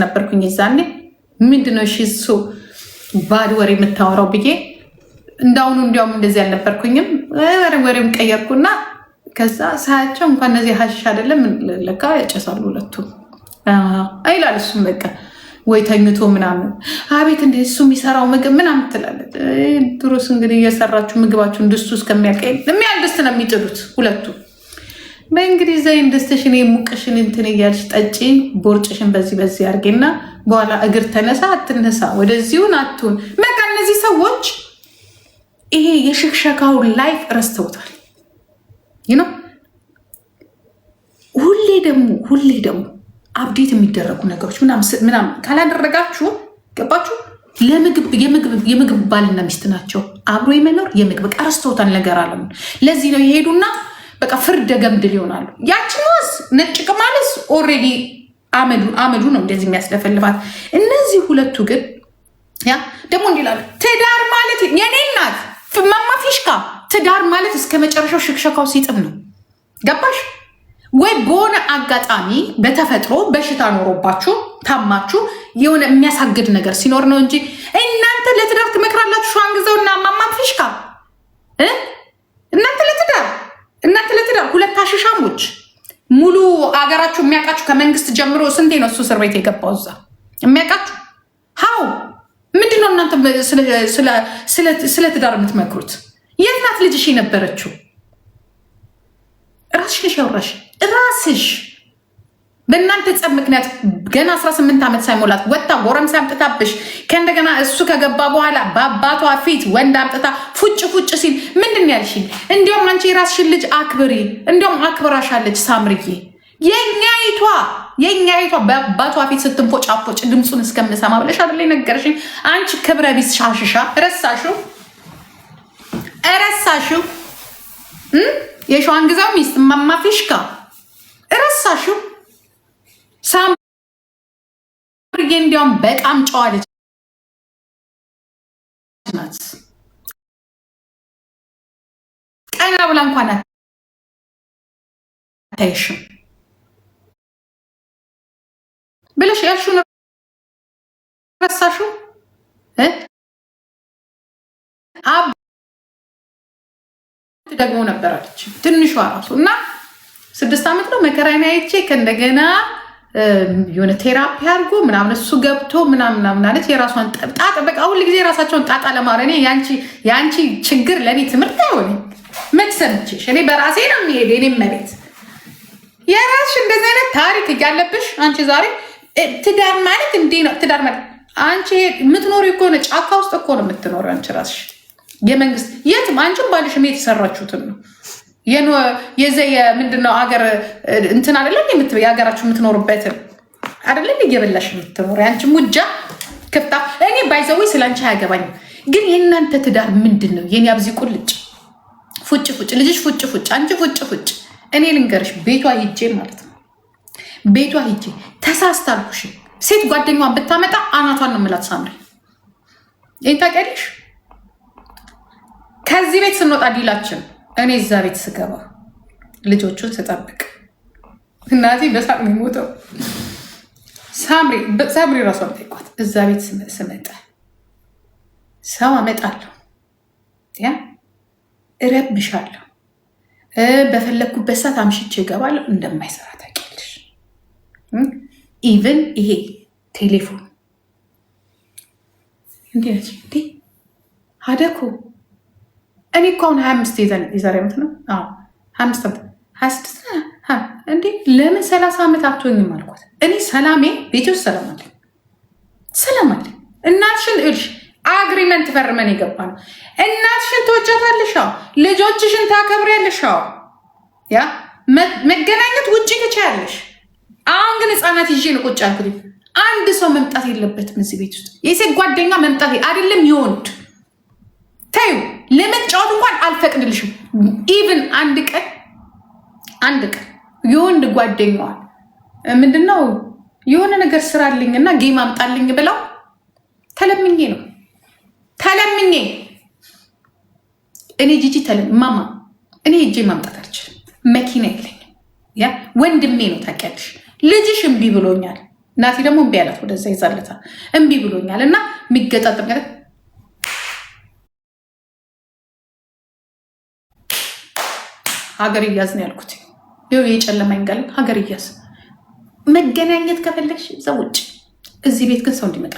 ነበርኩኝ ይዛኔ ምንድነው እሺ እሱ ባድ ወሬ የምታወራው ብዬ እንዳውኑ እንዲያውም እንደዚህ አልነበርኩኝም ወሬም ቀየርኩና ከዛ ሳያቸው እንኳን እነዚህ ሀሽሽ አይደለም ለካ ያጨሳሉ ሁለቱም አይላል እሱም በቃ ወይ ተኝቶ ምናምን አቤት እንደ እሱ የሚሰራው ምግብ ምናምን ትላለች ድሮስ እንግዲህ እየሰራችሁ ምግባችሁን ድስቱ እስከሚያልቀኝ የሚያልድስት ነው የሚጥሉት ሁለቱ በእንግዲህ ዘይን ደስተሽን የሙቀሽን እንትን እያልሽ ጠጪ ቦርጭሽን በዚህ አርጌና በኋላ እግር ተነሳ አትነሳ ወደዚሁን አትሁን በቃ እነዚህ ሰዎች ይሄ የሽክሸካው ላይፍ ረስተውታል ነው ሁሌ ደግሞ አፕዴት የሚደረጉ ነገሮች ምናምን ካላደረጋችሁ ገባችሁ የምግብ ባልና ሚስት ናቸው አብሮ የመኖር የምግብ ረስተውታል ነገር አለ ለዚህ ነው ይሄዱና በቃ ፍርደ ገምድል ይሆናሉ ያቺስ ነጭ ቅማልስ ኦሬዲ አመዱ ነው እንደዚህ የሚያስለፈልፋት እነዚህ ሁለቱ ግን ያ ደግሞ እንዲላሉ ትዳር ማለት የኔ እናት ማማ ፊሽካ ትዳር ማለት እስከ መጨረሻው ሽክሸካው ሲጥም ነው ገባሽ ወይ በሆነ አጋጣሚ በተፈጥሮ በሽታ ኖሮባችሁ ታማችሁ የሆነ የሚያሳግድ ነገር ሲኖር ነው እንጂ እናንተ ለትዳር ትመክራላችሁ ሸዋንግዘውና ማማ ፊሽካ እናንተ ለትዳር ሁለት አሽሻሞች ሙሉ አገራችሁ የሚያውቃችሁ ከመንግስት ጀምሮ ስንቴ ነው እሱ እስር ቤት የገባው እዛ የሚያውቃችሁ ሃው ምንድነው እናንተ ስለ ትዳር የምትመክሩት የት ናት ልጅሽ የነበረችው ራስሽ ያወራሽ ራስሽ በእናንተ ጸብ ምክንያት ገና 18 ዓመት ሳይሞላት ወጣ ጎረምሳ አምጥታብሽ ከእንደገና እሱ ከገባ በኋላ በአባቷ ፊት ወንድ አምጥታ ፉጭ ሲል ምንድን ያልሽኝ እንዲያውም አንቺ የራስሽን ልጅ አክብሪ እንዲያውም አክብራሻለች ሳምርዬ የኛይቷ በአባቷ ፊት ስትንፎጫፎጭ ድምፁን እስከምሰማ ብለሽ አይደል ነገርሽኝ አንቺ ክብረ ቢስ ሻሽሻ ረሳሽው የሸዋንግዛው ሚስት ማማ ፊሽካ ረሳሽው ሳምርዬ እንዲያውም በጣም ጨዋ ልጅ ናት ቀና ብላ እንኳን አታይሽም ብለሽ ያልሽውን ረሳሽው ደግሞ ነበራለች ትንሿ ራሱ እና 6 ዓመት ነው መከራዬን አይቼ ከእንደገና የሆነ ቴራፒ አድርጎ ምናምን እሱ ገብቶ ምናምን አለች የራሷን ጣጣ በቃ ሁሉ ጊዜ የራሳቸውን ጣጣ ለማረኔ ያንቺ ችግር ለእኔ ትምህርት አይሆንም መክሰምችሽ እኔ በራሴ ነው የሚሄድ እኔ መሬት የራስሽ እንደዚህ አይነት ታሪክ እያለብሽ አንቺ ዛሬ ትዳር ማለት እንዴ ነው ትዳር ማለት አንቺ የምትኖሪ እኮ ነው ጫካ ውስጥ እኮ ነው የምትኖሪው አንቺ ራስሽ የመንግስት የትም አንቺም ባልሽም የተሰራችሁትን ነው የዘየ ምንድነው ሀገር እንትን አይደለም የሀገራችሁ የምትኖሩበትን አይደለም እየበላሽ የምትኖር አንቺ ሙጃ ክፍታ እኔ ባይዘዊ ስለአንቺ አያገባኝም ግን የእናንተ ትዳር ምንድን ነው የኔ አብዚ ቁልጭ ፉጭ ልጅሽ ፉጭ አንቺ ፉጭ እኔ ልንገርሽ ቤቷ ሂጄ ማለት ነው ቤቷ ሂጄ ተሳስታልኩሽ ሴት ጓደኛዋን ብታመጣ አናቷን ነው የምላት ሳምሪ ይሄን ታውቂያለሽ ከዚህ ቤት ስንወጣ ዲላችን እኔ እዛ ቤት ስገባ ልጆቹን ስጠብቅ እናቴ በሳቅ ነው የሞተው ሳምሪ ራሷን ጠይቋት እዛ ቤት ስመጣ ሰው አመጣለሁ ያ እረብሻለሁ በፈለግኩበት ሰዓት አምሽቼ እገባለሁ እንደማይሰራ ታውቂያለሽ ኢቨን ይሄ ቴሌፎን እንዴት አደኩ እኔ እኮ አሁን 25 የዛሬ ዓመት ነው 25 ዓመት 26 እንዴ ለምን 30 ዓመት አትሆኝም አልኳት እኔ ሰላሜ ቤቴ ውስጥ ሰላም አለ እናትሽን እልሽ አግሪመንት ፈርመን የገባ ነው እናትሽን ትወጃታለሽ ልጆችሽን ታከብሪያለሽ ያ መገናኘት ውጪ ትችያለሽ አሁን ግን ህፃናት ይዤ ነው ቁጭ ያልኩት አንድ ሰው መምጣት የለበትም እዚህ ቤት ውስጥ የሴት ጓደኛ መምጣት አይደለም ይወንድ ታዩ ለመጫወት እንኳን አልፈቅድልሽም ኢቭን አንድ ቀን የወንድ ጓደኛዋን ምንድነው የሆነ ነገር ስራልኝና ጌም አምጣልኝ ብለው ተለምኜ እኔ ጂጂ ማማ እኔ ሄጄ ማምጣት አልችልም መኪና የለኝም ያ ወንድሜ ነው ታውቂያለሽ ልጅሽ እምቢ ብሎኛል ናቲ ደግሞ እምቢ አላት። ወደዛ ይዛለታ እምቢ ብሎኛል እና የሚገጣጠም ነገር ሀገር እያዝ ነው ያልኩት። ይኸው የጨለማኝ ጋር ሀገር እያዝ መገናኘት ከፈለግሽ እዛ ውጭ። እዚህ ቤት ግን ሰው እንዲመጣ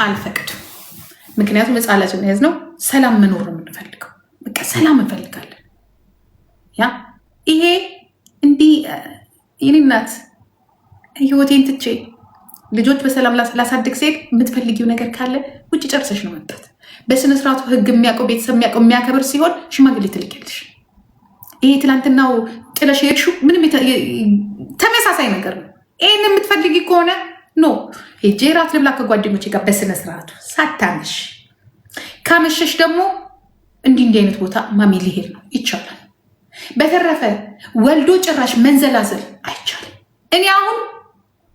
አልፈቅድም። ምክንያቱም ህፃላችን ያዝ ነው ሰላም መኖር ነው የምንፈልገው። በቃ ሰላም እንፈልጋለን። ያ ይሄ እንዲህ የኔ እናት ህይወቴን ትቼ ልጆች በሰላም ላሳድግ ሴት የምትፈልጊው ነገር ካለ ውጭ ጨርሰሽ ነው መጣት። በስነስርዓቱ ህግ የሚያውቀው ቤተሰብ የሚያውቀው የሚያከብር ሲሆን ሽማግሌ ትልኪያለሽ። ይሄ ትላንትናው ጥለሽ ሄድሽው ምንም ተመሳሳይ ነገር ነው። ይህን የምትፈልጊ ከሆነ ኖ ሄጄ ራት ልብላ ከጓደኞቼ ጋር በስነስርዓቱ ሳታመሽ። ካመሸሽ ደግሞ እንዲህ አይነት ቦታ ማሚ ሊሄድ ነው ይቻላል። በተረፈ ወልዶ ጭራሽ መንዘላዘል አይቻልም። እኔ አሁን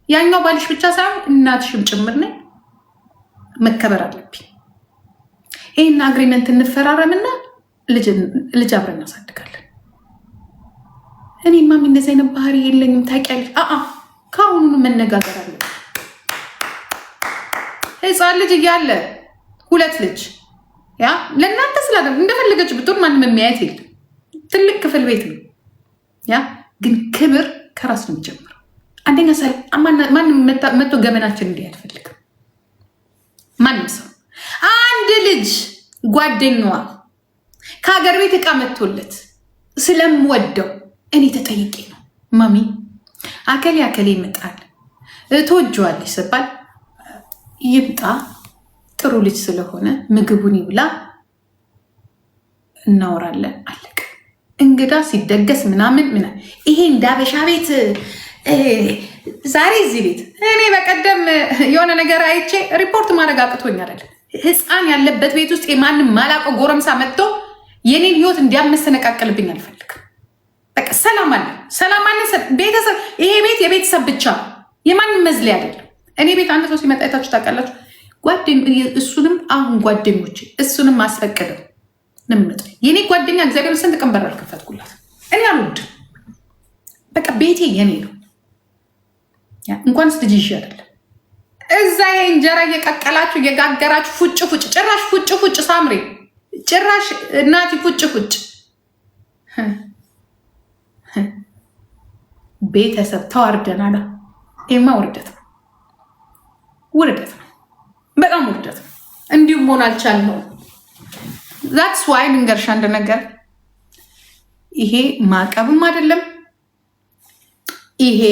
ያኛው ባልሽ ብቻ ሳይሆን እናትሽም ጭምር ነኝ። መከበር አለብኝ። ይህን አግሪመንት እንፈራረምና ልጅ አብረን እናሳድጋለን። እኔ ማሚ እንደዚህ አይነት ባህሪ የለኝም ታውቂያለሽ። ከአሁኑ መነጋገር አለ። ህፃን ልጅ እያለ 2 ልጅ ያ ለእናንተ ስላለ እንደፈለገች ብትሆን ማንም የሚያየት የለም። ትልቅ ክፍል ቤት ነው። ያ ግን ክብር ከራስ ነው የሚጀምረው። አንደኛ ማንም መቶ ገመናችን እንዲህ አልፈልግም። ማንም ሰው አንድ ልጅ ጓደኛዋ ከሀገር ቤት እቃ መቶለት ስለምወደው እኔ ተጠይቄ ነው ማሚ አከሌ ይመጣል ትወጂዋለሽ ስባል ይምጣ ጥሩ ልጅ ስለሆነ ምግቡን ይብላ እናወራለን አለቀ። እንግዳ ሲደገስ ምናምን ይሄ እንዳበሻ ቤት ዛሬ እዚህ ቤት እኔ በቀደም የሆነ ነገር አይቼ ሪፖርት ማድረግ አቅቶኝ አይደለም። ህፃን ያለበት ቤት ውስጥ የማንም ማላቀው ጎረምሳ መጥቶ የኔን ህይወት እንዲያመሰነቃቀልብኝ አልፈልግም። በቃ ሰላም አለ። ቤተሰብ ይሄ ቤት የቤተሰብ ብቻ የማንም መዝለያ አይደለም። እኔ ቤት አንድ ሰው ሲመጣ አይታችሁ ታውቃላችሁ። እሱንም አሁን ጓደኞቼ እሱንም ማስፈቀደው ንምጥ የኔ ጓደኛ እግዚአብሔር ስንት ቀን በር አልከፈትኩላት። እኔ አልወድም። በቃ ቤቴ የኔ ነው። እንኳንስ ልጅ ይዤ አይደለም እዛ እንጀራ እየቀቀላችሁ እየጋገራችሁ ፉጭ ጭራሽ ፉጭ ሳምሪ ጭራሽ እናቲ ፉጭ ቤተሰብ ተዋርደናል። ይሄማ ውርደት ነው፣ በጣም ውርደት ነው። እንዲሁም መሆን አልቻልነውም። ዛትስ ዋይ ልንገርሽ አንድ ነገር፣ ይሄ ማዕቀብም አይደለም፣ ይሄ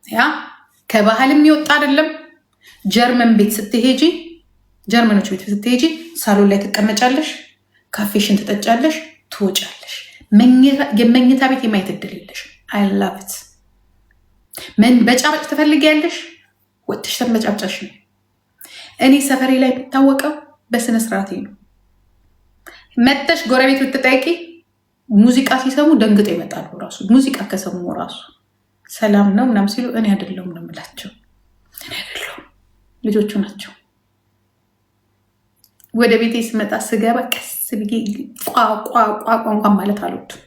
ያ ከባህልም ይወጣ አይደለም። ጀርመን ቤት ስትሄጂ፣ ጀርመኖች ቤት ስትሄጂ ሳሎን ላይ ትቀመጫለሽ፣ ካፌሽን ትጠጫለሽ፣ ትወጫለሽ። የመኝታ ቤት የማየት እድል የለሽ። አይ ላቭ ኢት። መንበጫበጭ ትፈልጊያለሽ፣ ወጥሽ ተንበጫብጫሽ ነው። እኔ ሰፈሬ ላይ የምታወቀው በስነ ስርዓቴ ነው። መተሽ ጎረቤት ብትጠይቂ ሙዚቃ ሲሰሙ ደንግጠው ይመጣሉ። ራሱ ሙዚቃ ከሰሙ ራሱ ሰላም ነው ምናምን ሲሉ እኔ አይደለሁም ነው የምላቸው። እኔ አይደለሁም ልጆቹ ናቸው። ወደ ቤቴ ስመጣ ስገባ ቀስ ብዬ ቋቋቋቋ ማለት አልወድም።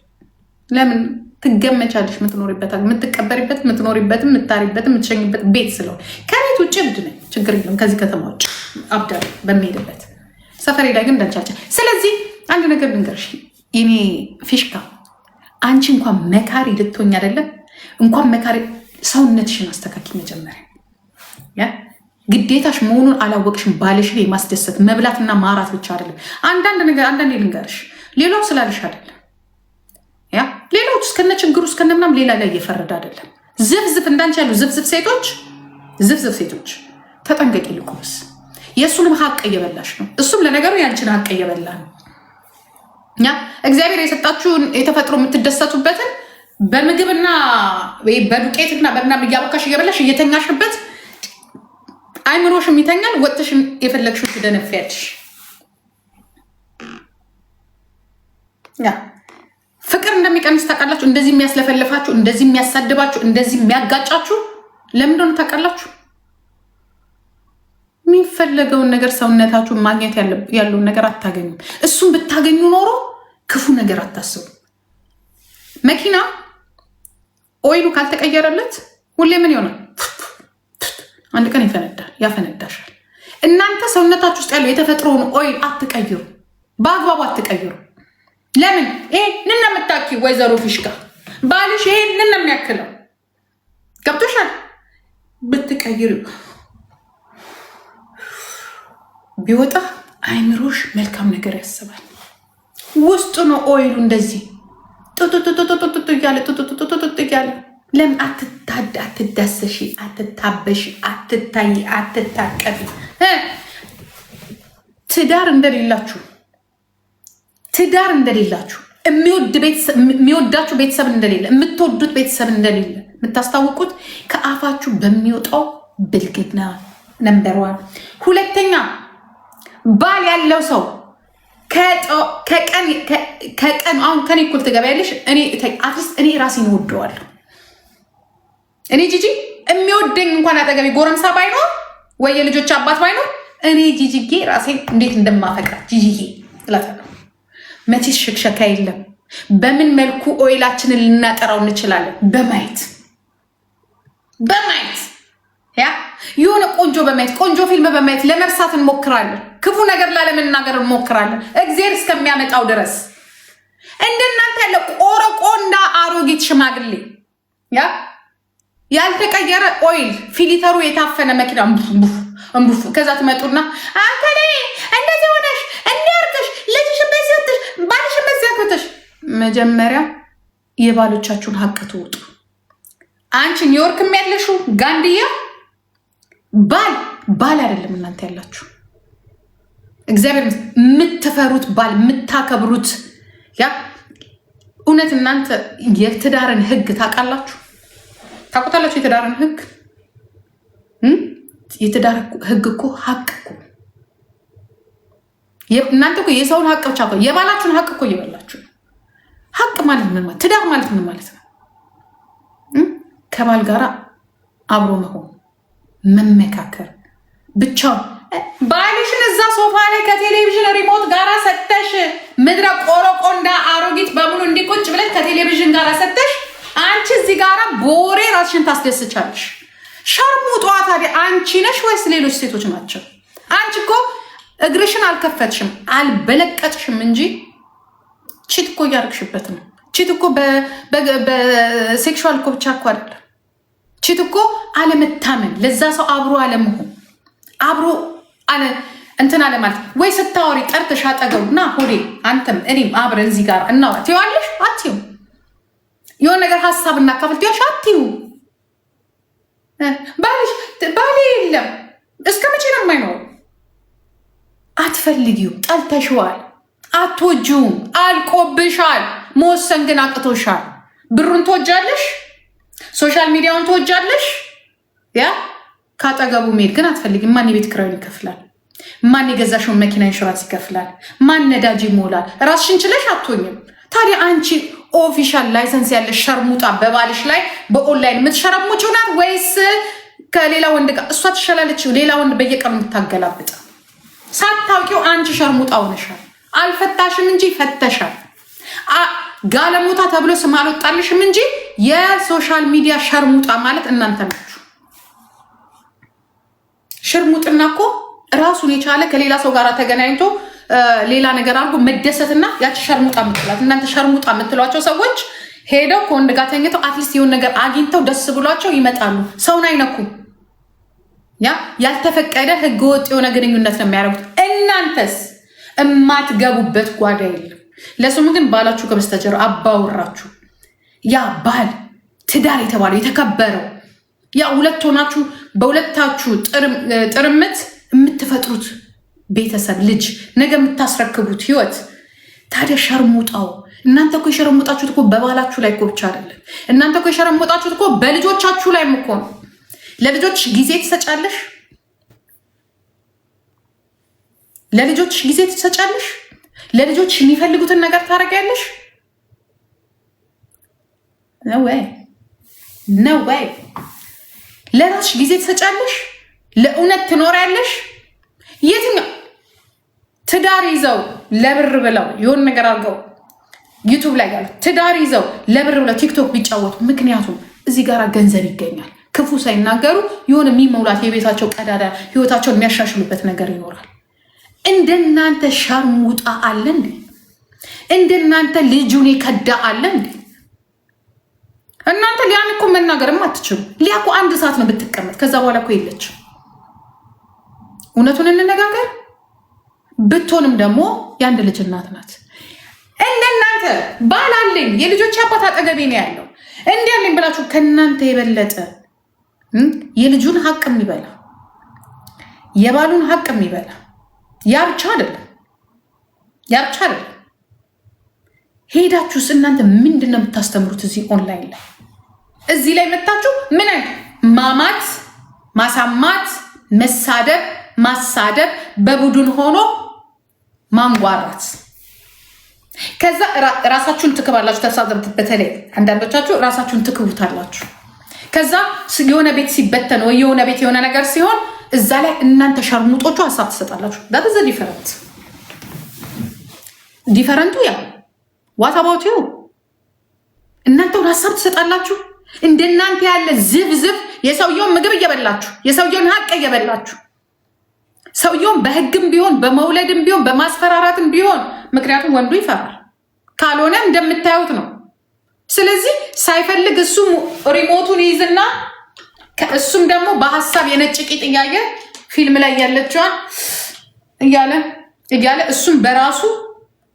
ለምን ትገመቻለሽ? የምትኖሪበት የምትቀበሪበት የምትኖሪበት የምታሪበት የምትሸኝበት ቤት ስለሆነ ከቤት ውጭ እብድ ነኝ፣ ችግር የለም። ከዚህ ከተማ ውጭ አብዳር በሚሄድበት ሰፈሬ ላይ ግን እንዳልቻልቻል። ስለዚህ አንድ ነገር ልንገርሽ የኔ ፊሽካ፣ አንቺ እንኳን መካሪ ልትሆኝ አይደለም እንኳን መካሪ ሰውነትሽን አስተካኪ መጀመሪያ። ግዴታሽ መሆኑን አላወቅሽም። ባልሽን የማስደሰት መብላትና ማራት ብቻ አይደለም። አንዳንዴ ልንገርሽ ሌላው ስላልሽ አይደለም። ያ ሌላው እስከነ ችግሩ እስከነ ምናምን ሌላ ላይ እየፈረደ አይደለም። ዝፍዝፍ እንዳንቺ ያሉ ዝፍዝፍ ሴቶች ተጠንቀቂ። ልቁስ የእሱንም ሀቅ እየበላሽ ነው። እሱም ለነገሩ ያንቺን ሀቅ እየበላ ነው። ያ እግዚአብሔር የሰጣችሁን የተፈጥሮ የምትደሰቱበትን በምግብና በዱቄትና በምናምን እያቦካሽ እየበላሽ እየተኛሽበት አይምሮሽም ይተኛል። ወጥሽን የፈለግሽው ትደነፊያለሽ። ያ ፍቅር እንደሚቀንስ ታውቃላችሁ። እንደዚህ የሚያስለፈልፋችሁ፣ እንደዚህ የሚያሳድባችሁ፣ እንደዚህ የሚያጋጫችሁ ለምን እንደሆነ ታውቃላችሁ? የሚፈለገውን ነገር ሰውነታችሁን ማግኘት ያለውን ነገር አታገኙም። እሱም ብታገኙ ኖሮ ክፉ ነገር አታስቡ። መኪና ኦይሉ ካልተቀየረለት ሁሌ ምን ይሆናል? አንድ ቀን ያፈነዳሻል። እናንተ ሰውነታችሁ ውስጥ ያለው የተፈጥሮውን ኦይል አትቀይሩ፣ በአግባቡ አትቀይሩ። ለምን? ይሄንን የምታኪ ወይዘሮ ፊሽካ ባልሽ ይሄንን የሚያክለው ገብቶሻል? ብትቀይሩ ቢወጣ አይምሮሽ መልካም ነገር ያስባል። ውስጡ ነው ኦይሉ እንደዚህ ጡጡጡጡጡጡ እያለ ለምን አትዳሰሺ፣ አትታበሺ፣ አትታይ፣ አትታቀቢ። ትዳር እንደሌላችሁ የሚወዳችሁ ቤተሰብ እንደሌለ፣ የምትወዱት ቤተሰብ እንደሌለ የምታስታውቁት ከአፋችሁ በሚወጣው ብልግና ነምበር ዋን። ሁለተኛ ባል ያለው ሰው ከቀን አሁን ከኔ እኩል ትገበያለሽ። አትሊስት እኔ ራሴን እወደዋለሁ። እኔ ጂጂ የሚወደኝ እንኳን አጠገቤ ጎረምሳ ባይኖር ወይ የልጆች አባት ባይኖር እኔ ጂጂጌ ራሴን እንዴት እንደማፈቅራት ጂጂጌ እላታለሁ። መቼስ ሽክሸካ የለም። በምን መልኩ ኦይላችንን ልናጠራው እንችላለን? በማየት ያ የሆነ ቆንጆ በማየት ቆንጆ ፊልም በማየት ለመርሳት እንሞክራለን። ክፉ ነገር ላለመናገር እንሞክራለን። እግዚአብሔር እስከሚያመጣው ድረስ እንደናንተ ያለ ቆረቆንዳ አሮጊት ሽማግሌ ያልተቀየረ ኦይል ፊሊተሩ የታፈነ መኪና እምቡፍ ከዛ ትመጡና አንተኔ እንደዚህ ሆነሽ እንዲያርግሽ ልጅሽ በዚያትሽ ባልሽ በዚያክተሽ መጀመሪያ የባሎቻችሁን ሀቅ ትውጡ። አንቺ ኒውዮርክ የሚያለሽው ጋንድያ ባል አይደለም እናንተ ያላችሁ እግዚአብሔር የምትፈሩት ባል የምታከብሩት እውነት እናንተ የትዳርን ህግ ታውቃላችሁ? ታውቁታላችሁ? የትዳርን ህግ የትዳር ህግ እኮ ሀቅ እኮ እናንተ እኮ የሰውን ሀቅ ብቻ እኮ የባላችሁን ሀቅ እኮ እየበላችሁ ነው። ሀቅ ማለት ምን ማለት? ትዳር ማለት ምን ማለት ነው? ከባል ጋር አብሮ መሆን፣ መመካከር ብቻውን። ባልሽን እዛ ሶፋ ላይ ከቴሌቪዥን ሪሞት ጋር ሰተሽ ምድረ ቆረቆንዳ አሮጊት በሙሉ እንዲቆጭ ብለሽ ከቴሌቪዥን ጋር ሰተሽ አንቺ እዚህ ጋራ በወሬ ራስሽን ታስደስቻለሽ። ሸርሙጧ ታዲያ አንቺ ነሽ ወይስ ሌሎች ሴቶች ናቸው? አንቺ እኮ እግርሽን አልከፈትሽም አልበለቀጥሽም እንጂ ቺት እኮ እያደረግሽበት ነው። ቺት እኮ በሴክሹዋል እኮ ብቻ እኮ አይደለም። ቺት እኮ አለመታመን፣ ለዛ ሰው አብሮ አለመሆን፣ አብሮ እንትን አለ ማለት ወይ ስታወሪ ጠርተሽ አጠገቡ ና ሆዴ አንተም እኔም አብረን እዚህ ጋር እናውራ ትይዋለሽ። አትይው የሆነ ነገር ሀሳብ እናካፍል ትይዋለሽ። አትይው ባሌ የለም እስከ መቼ ነው የማይኖረው? አትፈልጊው፣ ጠልተሽዋል፣ አትወጂውም፣ አልቆብሻል። መወሰን ግን አቅቶሻል። ብሩን ትወጃለሽ፣ ሶሻል ሚዲያውን ትወጃለሽ። ካጠገቡ መሄድ ግን አትፈልጊም። ማን የቤት ኪራዩን ይከፍላል? ማን የገዛሽውን መኪና ኢንሹራንስ ይከፍላል? ማን ነዳጅ ይሞላል? ራስሽን ችለሽ አትሆኝም። ታዲያ አንቺ ኦፊሻል ላይሰንስ ያለሽ ሸርሙጣ በባልሽ ላይ በኦንላይን የምትሸረሙጭው ናት ወይስ ከሌላ ወንድ ጋር? እሷ ትሻላለች ሌላ ወንድ በየቀኑ የምታገላብጥ። ሳታውቂው አንቺ ሸርሙጣ ሆነሻል። አልፈታሽም እንጂ ፈተሻል። ጋለሞታ ተብሎ ስም አልወጣልሽም እንጂ የሶሻል ሚዲያ ሸርሙጣ ማለት እናንተ ናችሁ። ሽርሙጥና እኮ ራሱን የቻለ ከሌላ ሰው ጋር ተገናኝቶ ሌላ ነገር አድርጎ መደሰትና ያቺ ሸርሙጣ የምትላት እናንተ ሸርሙጣ የምትሏቸው ሰዎች ሄደው ከወንድ ጋር ተኝተው አትሊስት የሆነ ነገር አግኝተው ደስ ብሏቸው ይመጣሉ። ሰውን አይነኩም። ያልተፈቀደ ህገወጥ የሆነ ግንኙነት ነው የሚያደርጉት። እናንተስ እማትገቡበት ጓዳ የለም። ለስሙ ግን ባላችሁ ከበስተጀርባ አባወራችሁ ያ ባል ትዳር የተባለው የተከበረው ያ ሁለት ሆናችሁ በሁለታችሁ ጥርምት የምትፈጥሩት ቤተሰብ ልጅ ነገ የምታስረክቡት ህይወት። ታዲያ ሸርሙጣው እናንተ እኮ የሸረሙጣችሁት እኮ በባላችሁ ላይ እኮ ብቻ አይደለም። እናንተ እኮ የሸረሙጣችሁት እኮ በልጆቻችሁ ላይ እኮ ነው። ለልጆች ጊዜ ትሰጫለሽ? ለልጆች ጊዜ ትሰጫለሽ? ለልጆች የሚፈልጉትን ነገር ታደርጊያለሽ? ነው ወይ? ለራስሽ ጊዜ ትሰጫለሽ? ለእውነት ትኖሪያለሽ? የትኛው ትዳር ይዘው ለብር ብለው የሆነ ነገር አድርገው ዩቱብ ላይ ያሉ ትዳር ይዘው ለብር ብለው ቲክቶክ ቢጫወቱ፣ ምክንያቱም እዚህ ጋር ገንዘብ ይገኛል። ክፉ ሳይናገሩ የሆነ የሚሞላት የቤታቸው ቀዳዳ ህይወታቸውን የሚያሻሽሉበት ነገር ይኖራል። እንደናንተ ሻርሙጣ አለ እንዴ? እንደናንተ ልጁን የከዳ አለ እንዴ? እናንተ ሊያን እኮ መናገርም አትችሉ። ሊያ እኮ አንድ ሰዓት ነው ብትቀመጥ፣ ከዛ በኋላ እኮ የለችም። እውነቱን እንነጋገር። ብትሆንም ደግሞ የአንድ ልጅ እናት ናት። እንደናንተ ባል አለኝ የልጆች አባት አጠገቤ ነው ያለው እንዲህ አለኝ ብላችሁ ከእናንተ የበለጠ የልጁን ሀቅ የሚበላ የባሉን ሀቅ የሚበላ ያ ብቻ አይደለም። ሄዳችሁስ እናንተ ምንድን ነው የምታስተምሩት? እዚህ ኦንላይን ላይ እዚህ ላይ መታችሁ ምን ማማት፣ ማሳማት፣ መሳደብ፣ ማሳደብ፣ በቡድን ሆኖ ማንጓራት። ከዛ ራሳችሁን ትክባላችሁ። ተሳደብት በተለይ አንዳንዶቻችሁ ራሳችሁን ትክቡታላችሁ። ከዛ የሆነ ቤት ሲበተን ወይ የሆነ ቤት የሆነ ነገር ሲሆን እዛ ላይ እናንተ ሸርሙጦቹ ሀሳብ ትሰጣላችሁ። ዳትዘ ዲፈረንቱ ያ ዋት አባውት ዩ እናንተውን ሀሳብ ትሰጣላችሁ። እንደናንተ ያለ ዝብዝብ የሰውየውን ምግብ እየበላችሁ የሰውየውን ሀቅ እየበላችሁ ሰውየውን በህግም ቢሆን በመውለድም ቢሆን በማስፈራራትም ቢሆን ምክንያቱም ወንዱ ይፈራል። ካልሆነ እንደምታዩት ነው። ስለዚህ ሳይፈልግ እሱ ሪሞቱን ይይዝና እሱም ደግሞ በሀሳብ የነጭ ቂጥ እያየ ፊልም ላይ ያለችዋን እያለ እሱም በራሱ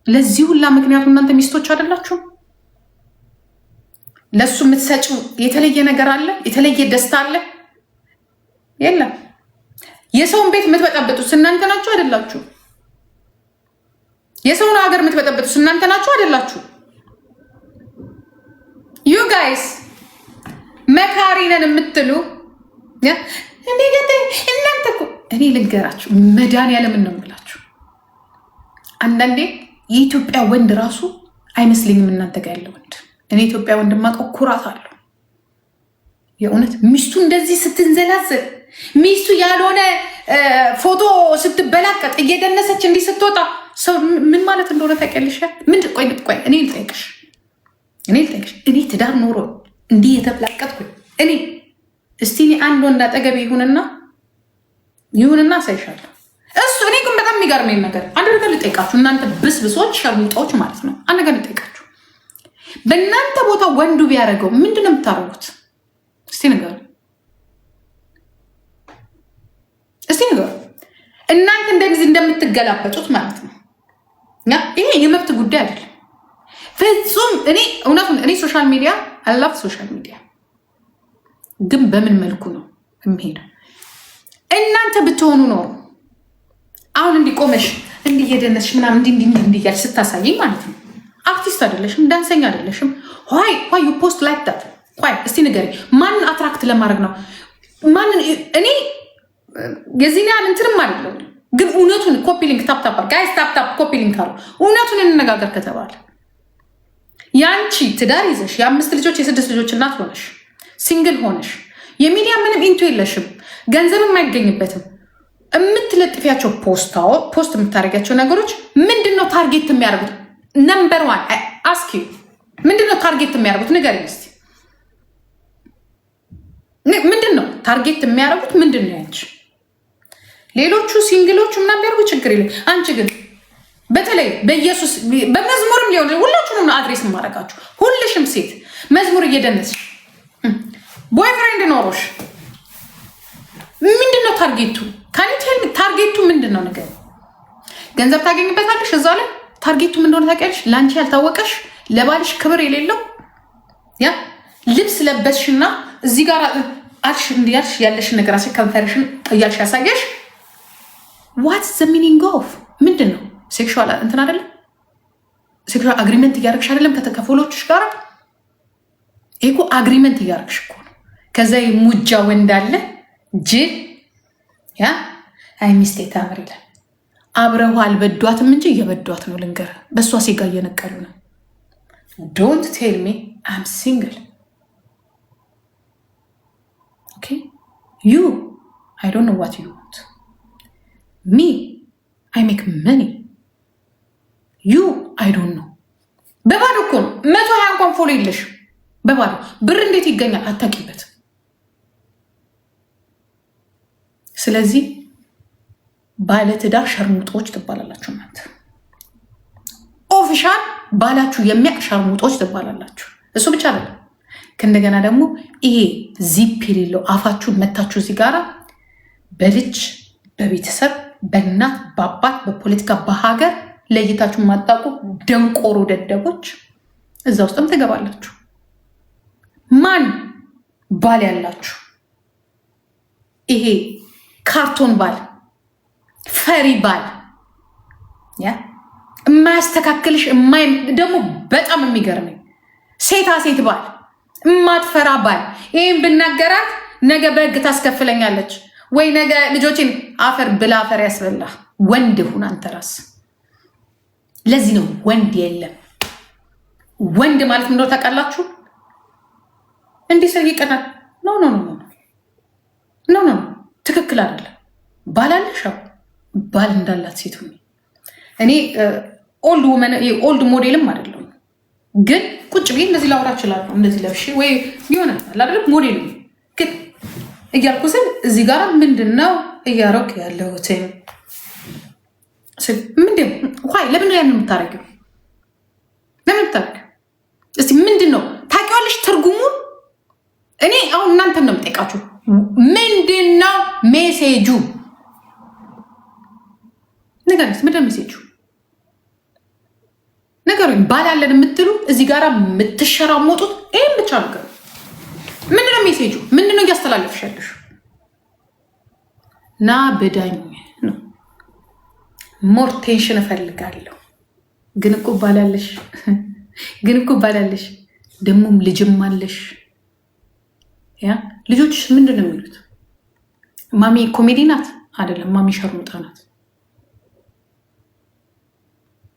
ለዚህ ሁላ ምክንያቱ እናንተ ሚስቶች አይደላችሁም? ለሱ የምትሰጪው የተለየ ነገር አለ? የተለየ ደስታ አለ? የለም። የሰውን ቤት የምትበጠብጡት እናንተ ናችሁ አይደላችሁ? የሰውን ሀገር የምትበጠብጡት እናንተ ናችሁ አይደላችሁ? ዩ ጋይስ መካሪ ነን የምትሉ እናንተ እኮ እኔ ልንገራችሁ መድኃኒዓለምን ነው የምላችሁ። አንዳንዴ የኢትዮጵያ ወንድ ራሱ አይመስለኝም እናንተ ጋር ያለ ወንድ። እኔ ኢትዮጵያ ወንድ ማቀው ኩራት አለው የእውነት። ሚስቱ እንደዚህ ስትንዘላዘል፣ ሚስቱ ያልሆነ ፎቶ ስትበላቀጥ እየደነሰች እንዲህ ስትወጣ ሰው ምን ማለት እንደሆነ ታውቂያለሽ? ቆይ እኔ ልጠይቅሽ፣ እኔ ትዳር ኖሮ እንዲህ የተበላቀጥኩኝ እኔ እስቲ እኔ አንድ ወንድ አጠገቤ ይሁንና ሳይሻለሁ እሱ እኔ ግን በጣም የሚገርመኝ ነገር አንድ ነገር ልጠይቃችሁ። እናንተ ብስብሶች ሸርሙጣዎች ማለት ነው። አንድ ነገር ልጠይቃችሁ። በእናንተ ቦታ ወንዱ ቢያደርገው ምንድን ነው የምታደርጉት? እስቲ ንገሩ። እናንተ እንደዚህ እንደምትገላበጡት ማለት ነው። ይሄ የመብት ጉዳይ አይደለም ፍጹም። እኔ እውነቱን እኔ ሶሻል ሚዲያ አላፍ ሶሻል ሚዲያ ግን በምን መልኩ ነው የሚሄደው? እናንተ ብትሆኑ ኖሮ አሁን እንዲቆመሽ እንዲየደነስሽ ምናምን እንዲህ እያልሽ ስታሳይኝ ማለት ነው። አርቲስት አይደለሽም፣ ዳንሰኛ አይደለሽም። ዋይ ዩ ፖስት ላይክ ዳት? እስቲ ንገሪ። ማንን አትራክት ለማድረግ ነው? ማንን? እኔ የዚህን ያህል እንትንም አይደለም፣ ግን እውነቱን ኮፒ ሊንክ ታፕታፕ ጋይስ ታፕታፕ ኮፒ ሊንክ አሉ። እውነቱን እንነጋገር ከተባለ ያንቺ ትዳር ይዘሽ የ5 ልጆች የ6 ልጆች እናት ሆነሽ ሲንግል ሆነሽ የሚዲያ ምንም ኢንቱ የለሽም፣ ገንዘብም አይገኝበትም። የምትለጥፊያቸው ፖስት የምታደርጊያቸው ነገሮች ምንድነው ታርጌት የሚያደርጉት? ነምበር ዋን አስኪ ምንድነው ታርጌት የሚያደርጉት? ንገሪኝ እስኪ። ምንድነው ታርጌት የሚያደርጉት? ምንድነው ያንቺ? ሌሎቹ ሲንግሎቹ ምናምን ቢያደርጉ ችግር የለም። አንቺ ግን በተለይ በኢየሱስ በመዝሙርም ሊሆን ሁላችሁንም አድሬስ ማድረጋችሁ ሁልሽም ሴት መዝሙር እየደነስሽ ቦይፍሬንድ ኖሮሽ ምንድነው ታርጌቱ? ታርጌቱ ምንድነው? ነገር ገንዘብ ታገኝበታለሽ እዛ ላይ። ታርጌቱ ምን እንደሆነ ታውቂያለሽ? ለአንቺ ያልታወቀሽ ለባልሽ ክብር የሌለው ያ ልብስ ለበስሽና እዚህ ጋር አልሽ እንዲያልሽ ያለሽን ነገር ከንፈርሽን እያልሽ ያሳየሽ። ዋትስ ዘ ሚኒንግ ኦፍ ምንድን ነው? ሴክሹዋል እንትን አይደለም? ሴክሹዋል አግሪመንት እያደረግሽ አይደለም ከተከፈሎችሽ ጋር? ይሄ እኮ አግሪመንት እያደረግሽ እኮ ነው። ከዛ ሙጃ ወንድ አለ ጅል ያ አይ ሚስቴ ታምር ይላል። አብረው አልበዷትም እንጂ እየበዷት ነው። ልንገር፣ በእሷ ሴጋ እየነቀሉ ነው። ዶንት ቴል ሚ አም ሲንግል ኦኬ ዩ አይ ዶንት ኖ ዋት ዩ ዋንት ሚ አይ ሜክ መኒ ዩ አይ ዶንት ኖ። በባዶ እኮ ነው 120 እንኳን ፎሎ የለሽም። በባዶ ብር እንዴት ይገኛል አታውቂበትም። ስለዚህ ባለትዳር ሸርሙጦች ትባላላችሁ እናንተ። ኦፊሻል ባላችሁ የሚያቅ ሸርሙጦች ትባላላችሁ። እሱ ብቻ አይደለም። ከእንደገና ደግሞ ይሄ ዚፕ የሌለው አፋችሁን መታችሁ እዚህ ጋራ በልጅ በቤተሰብ በእናት በአባት በፖለቲካ በሀገር ለይታችሁ የማታውቁ ደንቆሮ ደደቦች እዛ ውስጥም ትገባላችሁ። ማን ባል ያላችሁ ይሄ ካርቶን ባል ፈሪ ባል የማያስተካክልሽ ደግሞ በጣም የሚገርመኝ ሴታ ሴት ባል እማትፈራ ባል ይህም ብናገራት ነገ በህግ ታስከፍለኛለች ወይ ነገ ልጆችን አፈር ብላ አፈር ያስበላ ወንድ ሁን አንተ ራስ። ለዚህ ነው ወንድ የለም። ወንድ ማለት ምንድነው ታውቃላችሁ? እንዲህ ሰው ይቀናል። ኖ ትክክል አይደለም። ባል አለሽ ባል እንዳላት ሴት ሁኚ። እኔ ኦልድ ሞዴልም አይደለም፣ ግን ቁጭ ብዬ እንደዚህ ላውራ እችላለሁ። እንደዚህ ለብሼ ወይ ይሆናል አይደለም ሞዴል ግን እያልኩ ስል እዚህ ጋር ምንድነው እያረኩ ያለሁት? ምንድን ለምን ያን የምታረጊው? ለምን ታረጊው? እስቲ ምንድን ነው ታውቂዋለሽ ትርጉሙን? እኔ አሁን እናንተን ነው የምጠይቃችሁ። ምንድን ነው ሜሴጁ? ነገርስ ምንድን ነው ሜሴጁ? ነገሩኝ። ባላለን የምትሉ እዚህ ጋር የምትሸራሞጡት ይህም ብቻ ነገር ምንድነው ሜሴጁ? ምንድነው እያስተላለፍሻለሽ? ና በዳኝ ነው። ሞር ቴንሽን እፈልጋለሁ። ግን እኮ ባላለሽ ደግሞም ልጅም አለሽ። ልጆችሽ ምንድን ነው የሚሉት? ማሚ ኮሜዲ ናት አይደለም፣ ማሚ ሸርሙጣ ናት።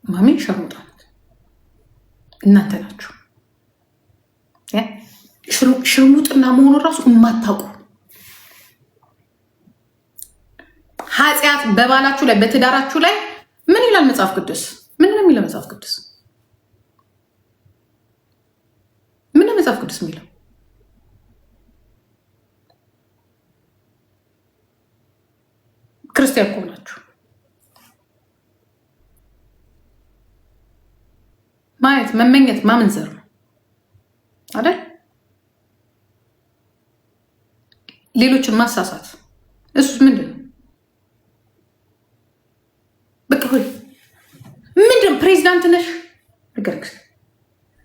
ማሚ ሸርሙጣ ናት። እናንተ ናችሁ ሽርሙጥና መሆኑ ራሱ የማታውቁ ኃጢአት በባላችሁ ላይ በትዳራችሁ ላይ ምን ይላል መጽሐፍ ቅዱስ? ምን ነው የሚለው መጽሐፍ ቅዱስ? ምን ነው መጽሐፍ ቅዱስ የሚለው? ክርስቲያን ከሆናችሁ ማየት መመኘት ማመንዘር ነው አይደል? ሌሎችን ማሳሳት እሱስ ምንድን ነው? በቃ ሆይ ምንድን ፕሬዚዳንት ነሽ?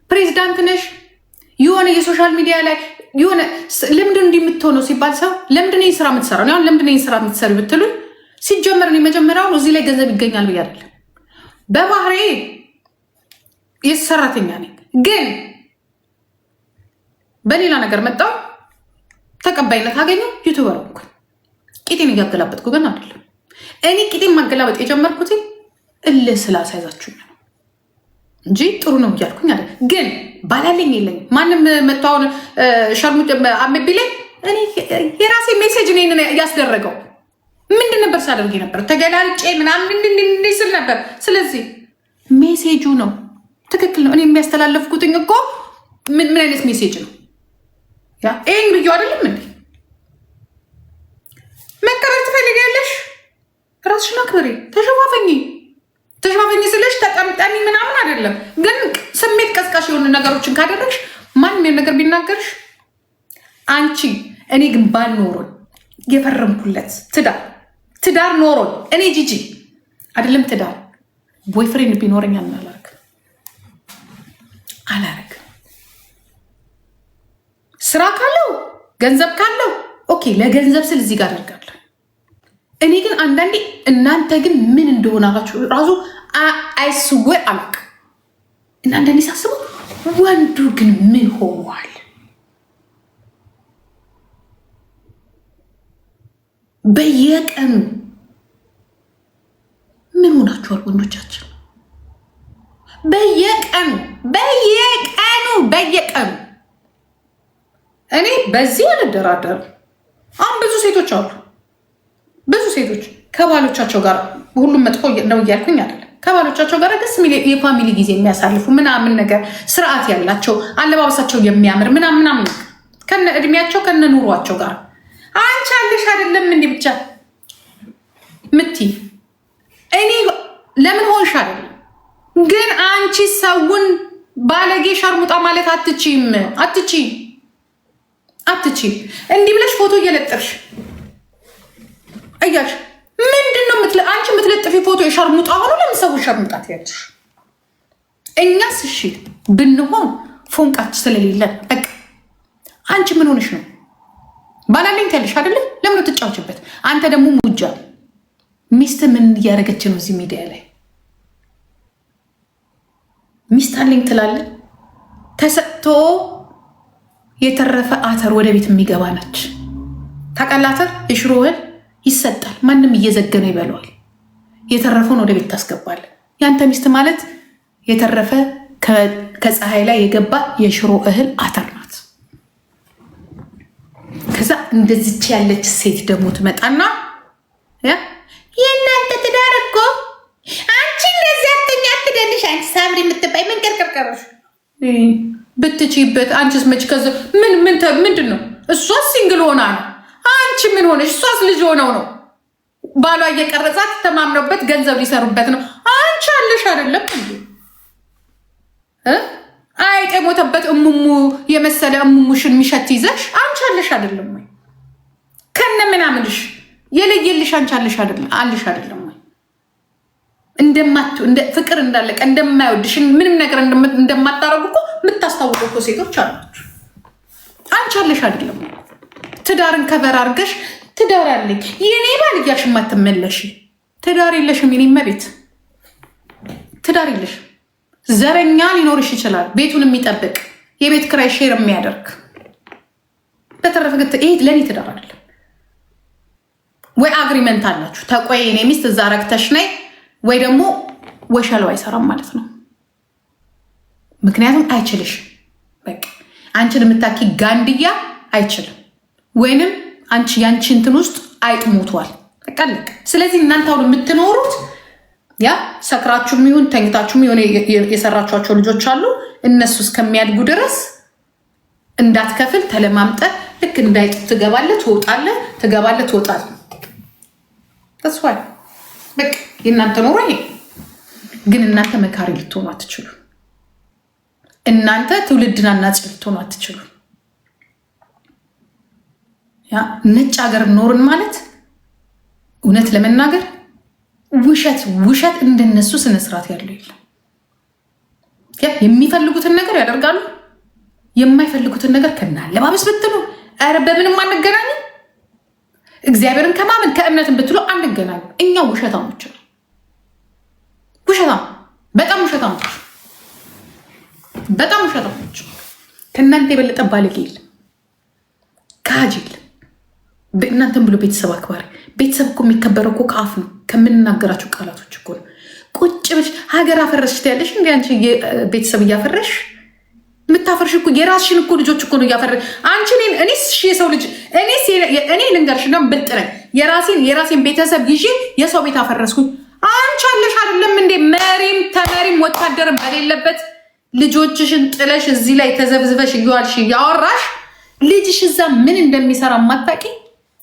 ፕሬዚዳንት ነሽ የሆነ የሶሻል ሚዲያ ላይ የሆነ ለምንድን እንዲህ የምትሆነው ሲባል ሰው ለምንድን ይህ ስራ የምትሰራው? አሁን ለምንድን ይህ ስራ የምትሰሪ ብትሉ ሲጀመር እኔ መጀመሪያውን እዚህ ላይ ገንዘብ ይገኛል ብዬ አይደለም። በባህሬ የሰራተኛ ነኝ፣ ግን በሌላ ነገር መጣው ተቀባይነት አገኘው ዩቲዩበር ሆንኩ። ቂጤን እያገላበጥኩ ግን አይደለም። እኔ ቂጤን ማገላበጥ የጀመርኩት እልህ ስላሳይዛችሁኝ ነው እንጂ ጥሩ ነው እያልኩኝ አይደለም። ግን ባላለኝ የለኝም። ማንም መጣውን ሸርሙጥ አምቢለኝ እኔ የራሴ ሜሴጅ ነኝ ያስደረገው ምንድን ነበር ሳደርግ ነበር ተገላልጬ ምናምን ስል ነበር። ስለዚህ ሜሴጁ ነው ትክክል ነው። እኔ የሚያስተላለፍኩትኝ እኮ ምን አይነት ሜሴጅ ነው? ይህን ብዬ አይደለም እንዴ? መከበር ትፈልጊያለሽ? ራስሽን አክብሪ። ተሸፋፈኝ ስልሽ ተጠምጠሚ ምናምን አይደለም። ግን ስሜት ቀስቃሽ የሆኑ ነገሮችን ካደረግሽ ማንም የሆነ ነገር ቢናገርሽ አንቺ እኔ ግን ባልኖሮን የፈረምኩለት ትዳር ኖሮን እኔ ጂጂ አይደለም ትዳር ቦይፍሬንድ ቢኖረኝ አላረግ ስራ ካለው ገንዘብ ካለው ኦኬ፣ ለገንዘብ ስል እዚህ ጋር አደርጋለሁ። እኔ ግን አንዳንዴ እናንተ ግን ምን እንደሆናችሁ ራሱ አይስወር አላውቅም። እና አንዳንዴ ሳስበው ወንዱ ግን ምን ሆኗል? በየቀኑ ምን ሆናችኋል ወንዶቻችን? በየቀኑ እኔ በዚህ አልደራደርም። አሁን ብዙ ሴቶች አሉ፣ ብዙ ሴቶች ከባሎቻቸው ጋር ሁሉም መጥፎ ነው እያልኩኝ አይደለም። ከባሎቻቸው ጋር ደስ የሚል የፋሚሊ ጊዜ የሚያሳልፉ ምናምን ነገር ስርዓት ያላቸው አለባበሳቸው የሚያምር ምናምን ከነ እድሜያቸው ከነ ኑሯቸው ጋር አንቺ አለሽ አይደለም እንዲህ ብቻ ምቲ እኔ ለምን ሆንሽ አይደለም ግን አንቺ ሰውን ባለጌ ሸርሙጣ ማለት አትችይም። እንዲህ ብለሽ ፎቶ እየለጠፍሽ እያልሽ ምንድነው አንቺ የምትለጥፊ ፎቶ የሸርሙጣ ሆኖ ለምን ሰው ሸርሙጣት ያለሽ? እኛስ እሺ ብንሆን ፎንቃች ስለሌለን በቃ አንቺ ምን ሆነሽ ነው? ባላለኝ ትያለሽ አይደለ? ለምን ትጫወችበት? አንተ ደግሞ ሙጃ ሚስት ምን እያደረገች ነው እዚህ ሚዲያ ላይ? ሚስት አለኝ ትላለህ። ተሰጥቶ የተረፈ አተር ወደ ቤት የሚገባ ነች። ታውቃለህ? አተር የሽሮ እህል ይሰጣል። ማንም እየዘገነ ይበለዋል። የተረፈውን ወደ ቤት ታስገባለህ። ያንተ ሚስት ማለት የተረፈ ከፀሐይ ላይ የገባ የሽሮ እህል አተር ናት። ከዛ እንደዚች ያለች ሴት ደግሞ ትመጣና የእናንተ ትዳር እኮ አንቺ እንደዚህ አትኛ አትደንሽ አንቺ ሳምሪ የምትባይ ምን ቀርቀርቀረሽ ብትችይበት አንቺስ መች ከዚ ምንድን ነው? እሷስ ሲንግል ሆና ነው። አንቺ ምን ሆነሽ? እሷስ ልጅ ሆነው ነው ባሏ እየቀረጻት ተማምነውበት ገንዘብ ሊሰሩበት ነው። አንቺ አለሽ አይደለም እንዴ? አይጥ የሞተበት እሙሙ የመሰለ እሙሙሽን ሚሸት ይዘሽ አንቺ አለሽ አይደለም ወይ? ከነ ምናምንሽ የለየልሽ አንቺ አለሽ አይደለም ወይ? ፍቅር እንዳለቀ እንደማይወድሽ ምንም ነገር እንደማታረጉ እኮ የምታስታውቁ እኮ ሴቶች አላችሁ። አንቺ አለሽ አይደለም ወይ? ትዳርን ከበር አድርገሽ ትዳር አለኝ የኔ ባል እያልሽ የማትመለሽ ትዳር የለሽም። የኔ መቤት ትዳር የለሽም። ዘረኛ ሊኖርሽ ይችላል፣ ቤቱን የሚጠብቅ የቤት ክራይ ሼር የሚያደርግ። በተረፈ ግን ይሄ ለእኔ ትዳር አይደለም። ወይ አግሪመንት አላችሁ ተቆይ እኔ ሚስት እዛ ረግተሽ ነይ፣ ወይ ደግሞ ወሸለው አይሰራም ማለት ነው። ምክንያቱም አይችልሽም። በቃ አንቺን የምታኪ ጋንድያ አይችልም። ወይንም አንቺ ያንቺ እንትን ውስጥ አይጥ ሞቷል። በቃለቅ። ስለዚህ እናንተ አሁን የምትኖሩት ያ ሰክራችሁም ይሁን ተኝታችሁም ይሁን የሰራችኋቸው ልጆች አሉ። እነሱ እስከሚያድጉ ድረስ እንዳትከፍል ተለማምጠ ልክ እንዳይጥ ትገባለህ ትወጣለህ፣ ትገባለህ ትወጣለህ። ተስፋይ በቃ የእናንተ ኖሮ ይሄ። ግን እናንተ መካሪ ልትሆኑ አትችሉ። እናንተ ትውልድን አናጭ ልትሆኑ አትችሉ። ያ ነጭ ሀገር ኖርን ማለት እውነት ለመናገር ውሸት እንደነሱ ስነስርዓት ያለው የለም። የሚፈልጉትን ነገር ያደርጋሉ፣ የማይፈልጉትን ነገር ከናለባበስ ብትሉ ኧረ በምንም አንገናኝም። እግዚአብሔርን ከማመን ከእምነትን ብትሉ አንገናኝም። እኛ ውሸታሞች ነው። በጣም ውሸታሞች። ከእናንተ የበለጠ ባለጌ የለም፣ ካጅ የለም። እናንተም ብሎ ቤተሰብ አክባሪ። ቤተሰብ እኮ የሚከበረው እኮ ከአፍ ነው፣ ከምንናገራቸው ቃላቶች እኮ ነው። ቁጭ ብለሽ ሀገር አፈረሽ ትያለሽ። እንዲ አንቺ ቤተሰብ እያፈረሽ የምታፈርሽ እኮ የራስሽን እኮ ልጆች እኮ ነው እያፈረሽ አንቺ። እኔስ የሰው ልጅ እኔ ልንገርሽ እና ብልጥ ነኝ። የራሴን ቤተሰብ ይዤ የሰው ቤት አፈረስኩኝ። አንቺ አለሽ አይደለም እንዴ መሪም ተመሪም ወታደርም በሌለበት ልጆችሽን ጥለሽ እዚህ ላይ ተዘብዝበሽ እየዋልሽ እያወራሽ ልጅሽ እዛ ምን እንደሚሰራ ማታቂ።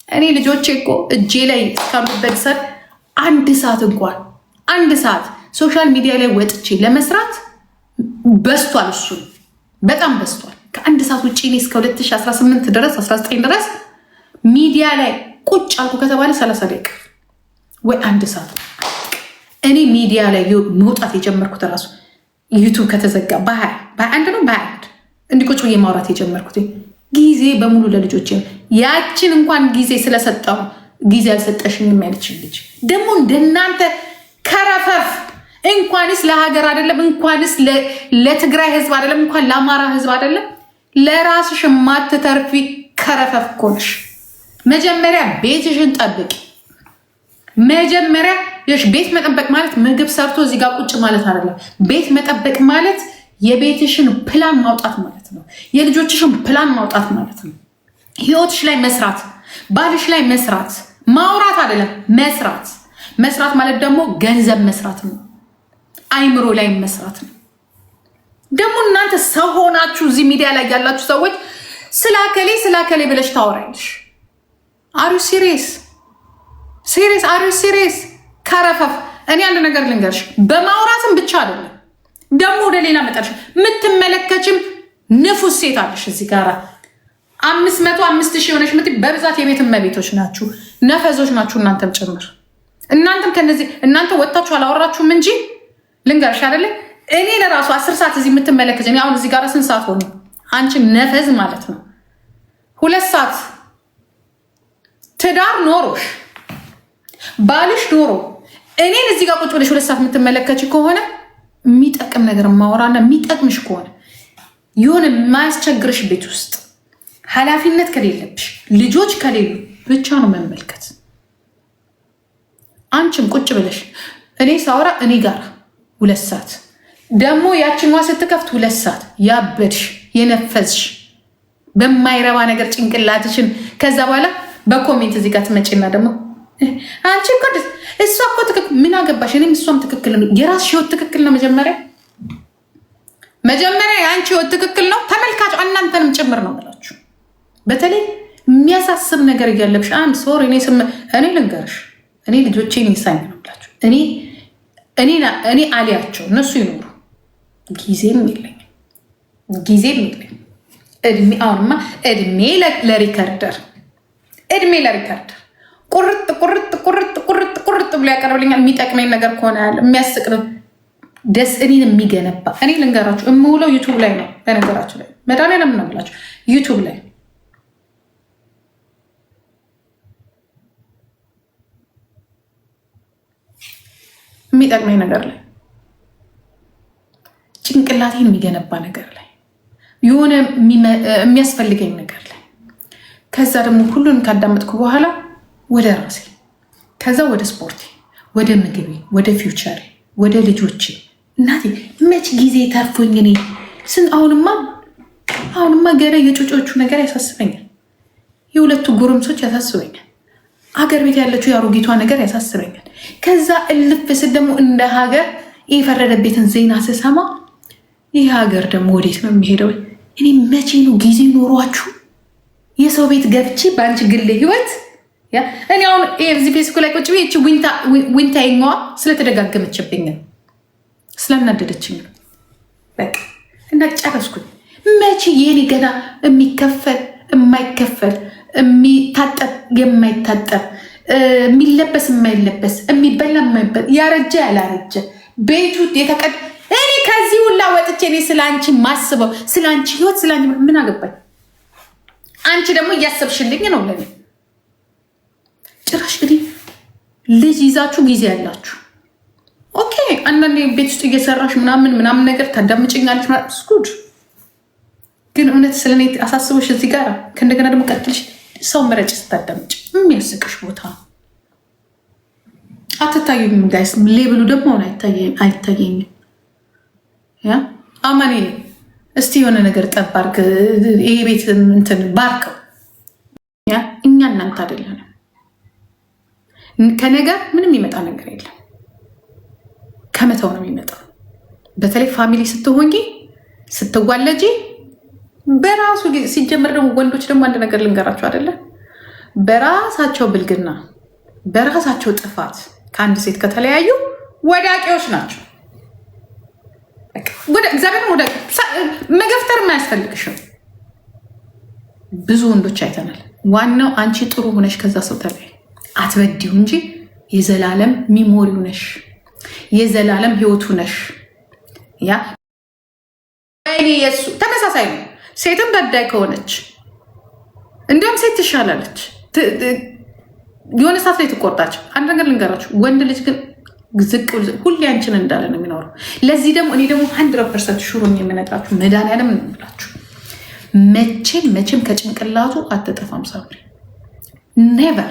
እኔ ልጆቼ እኮ እጄ ላይ እስካሉበት ሰር አንድ ሰዓት ሶሻል ሚዲያ ላይ ወጥቼ ለመስራት በስቷል። እሱ በጣም በስቷል። ከአንድ ሰዓት ውጭ እኔ እስከ 2018 ድረስ 19 ድረስ ሚዲያ ላይ ቁጭ አልኩ ከተባለ 30 ደቂቃ ወይ አንድ ሰዓት። እኔ ሚዲያ ላይ መውጣት የጀመርኩት ራሱ ዩቱብ ከተዘጋ በ21 ነው በ21 እንዲቆጭ ብዬ ማውራት የጀመርኩት ጊዜ በሙሉ ለልጆች ያችን እንኳን ጊዜ ስለሰጠው ጊዜ አልሰጠሽኝም ያለችን ልጅ ደግሞ እንደናንተ ከረፈፍ እንኳንስ ለሀገር አይደለም እንኳንስ ለትግራይ ህዝብ አይደለም እንኳን ለአማራ ህዝብ አይደለም ለራስሽ ማትተርፊ ከረፈፍ ኮንሽ። መጀመሪያ ቤትሽን ጠብቂ። መጀመሪያ ቤት መጠበቅ ማለት ምግብ ሰርቶ እዚህ ጋር ቁጭ ማለት አይደለም። ቤት መጠበቅ ማለት የቤትሽን ፕላን ማውጣት ማለት ነው። የልጆችሽን ፕላን ማውጣት ማለት ነው። ህይወትሽ ላይ መስራት፣ ባልሽ ላይ መስራት፣ ማውራት አይደለም መስራት ማለት ደግሞ ገንዘብ መስራት ነው። አይምሮ ላይ መስራት ነው። ደግሞ እናንተ ሰው ሆናችሁ እዚህ ሚዲያ ላይ ያላችሁ ሰዎች ስላከሌ ብለሽ ታወራለሽ። አሩ ሲሪየስ ሲሪየስ አር ሲሪየስ ከረፈፍ። እኔ አንድ ነገር ልንገርሽ፣ በማውራትም ብቻ አይደለም ደግሞ ወደ ሌላ መጣሽ የምትመለከችም ንፉስ ሴት አለሽ እዚህ ጋራ 500,000 የሆነች በብዛት የቤት እመቤቶች ናችሁ፣ ነፈዞች ናችሁ እናንተም ጭምር። እናንተም ከነዚህ እናንተ ወጣችሁ አላወራችሁም እንጂ ልንገርሽ አይደለ እኔ ለራሱ 10 ሰዓት እዚህ የምትመለከች አሁን እዚህ ጋር ስንት ሰዓት ሆነ? አንቺ ነፈዝ ማለት ነው 2 ሰዓት ትዳር ኖሮሽ ባልሽ ኖሮ እኔን እዚህ ጋር ቁጭ ብለሽ 2 ሰዓት የምትመለከች ከሆነ የሚጠቅም ነገር ማወራና የሚጠቅምሽ ከሆነ የሆነ የማያስቸግርሽ ቤት ውስጥ ኃላፊነት ከሌለብሽ ልጆች ከሌሉ ብቻ ነው መመልከት። አንቺም ቁጭ ብለሽ እኔ ሳወራ እኔ ጋር 2 ሰዓት ደግሞ ያችንዋ ስትከፍት 2 ሰዓት ያበድሽ የነፈዝሽ በማይረባ ነገር ጭንቅላትሽን ከዛ በኋላ በኮሜንት እዚህ ጋር ትመጪና ደግሞ አንቺ እኮ እሷ እኮ ትክክል ምን አገባሽ? እኔም እሷም ትክክል ነው። የራስሽ ህይወት ትክክል ነው። መጀመሪያ የአንቺ ህይወት ትክክል ነው። ተመልካች እናንተንም ጭምር ነው ብላችሁ በተለይ የሚያሳስብ ነገር እያለብሽ አንድ ሶሪ እኔ ልንገርሽ እኔ ልጆቼን ይሳኝ ነው ብላችሁ እኔ አሊያቸው እነሱ ይኖሩ ጊዜም የለኝም እድሜ አሁንማ እድሜ ለሪከርደር ቁርጥ ብሎ ያቀርብልኛል። የሚጠቅመኝ ነገር ከሆነ ያለ የሚያስቅ ደስ እኔን የሚገነባ እኔ ልንገራችሁ የምውለው ዩቱብ ላይ ነው። በነገራችሁ ላይ መድኃኒዓለም ነው ብላችሁ ዩቱብ ላይ የሚጠቅመኝ ነገር ላይ ጭንቅላቴን የሚገነባ ነገር ላይ የሆነ የሚያስፈልገኝ ነገር ላይ ከዛ ደግሞ ሁሉን ካዳመጥኩ በኋላ ወደ ራሴ ከዛ ወደ ስፖርቴ፣ ወደ ምግቤ፣ ወደ ፊውቸሬ፣ ወደ ልጆቼ እናቴ መች ጊዜ ተርፎኝ እኔ አሁንማ ገና የጮጮቹ ነገር ያሳስበኛል። የሁለቱ ጎረምሶች ያሳስበኛል። አገር ቤት ያለችው የአሮጊቷ ነገር ያሳስበኛል። ከዛ እልፍ ስል ደግሞ እንደ ሀገር የፈረደበትን ዜና ስሰማ ይህ ሀገር ደግሞ ወዴት ነው የሚሄደው? እኔ መቼ ነው ጊዜ ኖሯችሁ የሰው ቤት ገብቼ በአንቺ ግል ህይወት እኔ አሁን እዚህ ፌስቡክ ላይ ቁጭ ብዬ ዊንታይኛዋ ስለተደጋገመችብኝ ስለምናደደችኝ በቃ እና ጨረስኩኝ። መቼ የኔ ገና የሚከፈል የማይከፈል የሚታጠብ የማይታጠብ የሚለበስ የማይለበስ የሚበላ የማይበላ ያረጀ ያላረጀ ቤቱ የተቀድ እኔ ከዚህ ሁላ ወጥቼ እኔ ስለ አንቺ ማስበው ስለ አንቺ ህይወት ስለ አንቺ ምን አገባኝ? አንቺ ደግሞ እያሰብሽልኝ ነው ለኔ። ጭራሽ እንግዲህ ልጅ ይዛችሁ ጊዜ ያላችሁ ኦኬ፣ አንዳንዴ ቤት ውስጥ እየሰራሽ ምናምን ነገር ታዳምጭኛለች ስኩድ። ግን እውነት ስለኔ አሳስቦሽ እዚህ ጋር ከእንደገና ደግሞ ቀጥልሽ ሰው መረጭ ስታዳምጭ የሚያስቅሽ ቦታ አትታዩኝም ጋይስ። ሌብሉ ደግሞ አሁን አይታየኝም። ያ አማኔ እስቲ የሆነ ነገር ጠባርግ ይሄ ቤት እንትን ባርከው። ያ እኛ እናንተ አይደለንም። ከነገር ምንም ይመጣ ነገር የለም፣ ከመተው ነው የሚመጣው። በተለይ ፋሚሊ ስትሆኚ ስትዋለጂ በራሱ ጊዜ ሲጀመር ደግሞ ወንዶች ደግሞ አንድ ነገር ልንገራቸው አይደለ፣ በራሳቸው ብልግና በራሳቸው ጥፋት ከአንድ ሴት ከተለያዩ ወዳቂዎች ናቸው። እግዚአብሔር መገፍተር የማያስፈልግሽም። ብዙ ወንዶች አይተናል። ዋናው አንቺ ጥሩ ሆነሽ ከዛ ሰው ተለይ አትበዲው እንጂ የዘላለም ሚሞሪው ነሽ፣ የዘላለም ህይወቱ ነሽ። ያ ወይኔ የሱ ተመሳሳይ ነው። ሴትም በዳይ ከሆነች እንዲሁም ሴት ትሻላለች። የሆነ ሰዓት ላይ ትቆርጣች። አንድ ነገር ልንገራችሁ፣ ወንድ ልጅ ግን ዝቅ ሁሌ አንቺን እንዳለ ነው የሚኖረው። ለዚህ ደግሞ እኔ ደግሞ 100% ሹሩን የምነግራችሁ መድኃኒዓለም ነው የምላችሁ፣ መቼም ከጭንቅላቱ አትጠፋም ሳምሪ። ኔቨር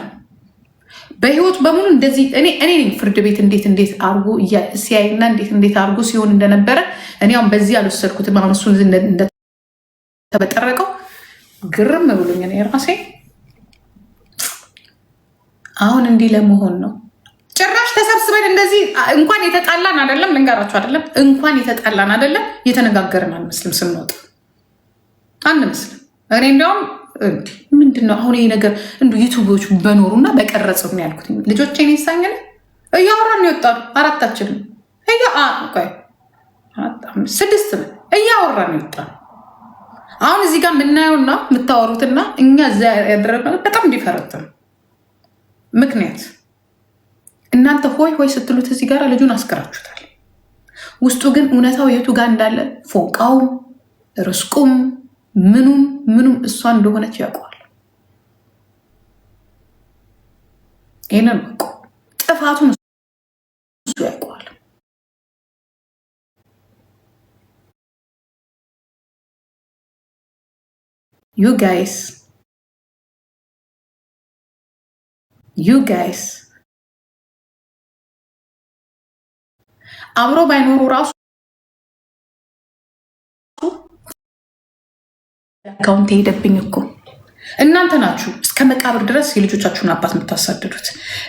በህይወት በሙሉ እንደዚህ እኔ ነኝ ፍርድ ቤት እንዴት አርጎ ሲያይና እንዴት አርጎ ሲሆን እንደነበረ እኔ አሁን በዚህ አልወሰድኩትም። አሁን እሱ እንደተበጠረቀው ግርም ብሎኝ እኔ ራሴ አሁን እንዲህ ለመሆን ነው። ጭራሽ ተሰብስበን እንደዚህ እንኳን የተጣላን አይደለም ልንገራችሁ አይደለም እንኳን የተጣላን አይደለም የተነጋገርን አንመስልም። ስንወጣ አንመስልም። እኔ እንዲያውም ምንድነው አሁን ይሄ ነገር? እንዱ ዩቱቦች በኖሩና በቀረጹ ነው ያልኩት። ልጆቼን ይሳኛል እያወራን ይወጣሉ። አራታችንም ስድስት እያወራን ይወጣሉ። አሁን እዚህ ጋር የምናየውና የምታወሩትና እኛ እዛ ያደረግነው በጣም እንዲፈረጥ ነው። ምክንያት እናንተ ሆይ ሆይ ስትሉት እዚህ ጋር ልጁን አስከራችሁታል። ውስጡ ግን እውነታው የቱ ጋር እንዳለ ፎንቃውም ርስቁም ምኑም እሷ እንደሆነች ያውቀዋል። ይህንን ጥፋቱን እሱ ያውቀዋል። ዩ ጋይስ አብሮ ባይኖሩ ራሱ አካውንት ሄደብኝ እኮ እናንተ ናችሁ እስከ መቃብር ድረስ የልጆቻችሁን አባት የምታሳድዱት።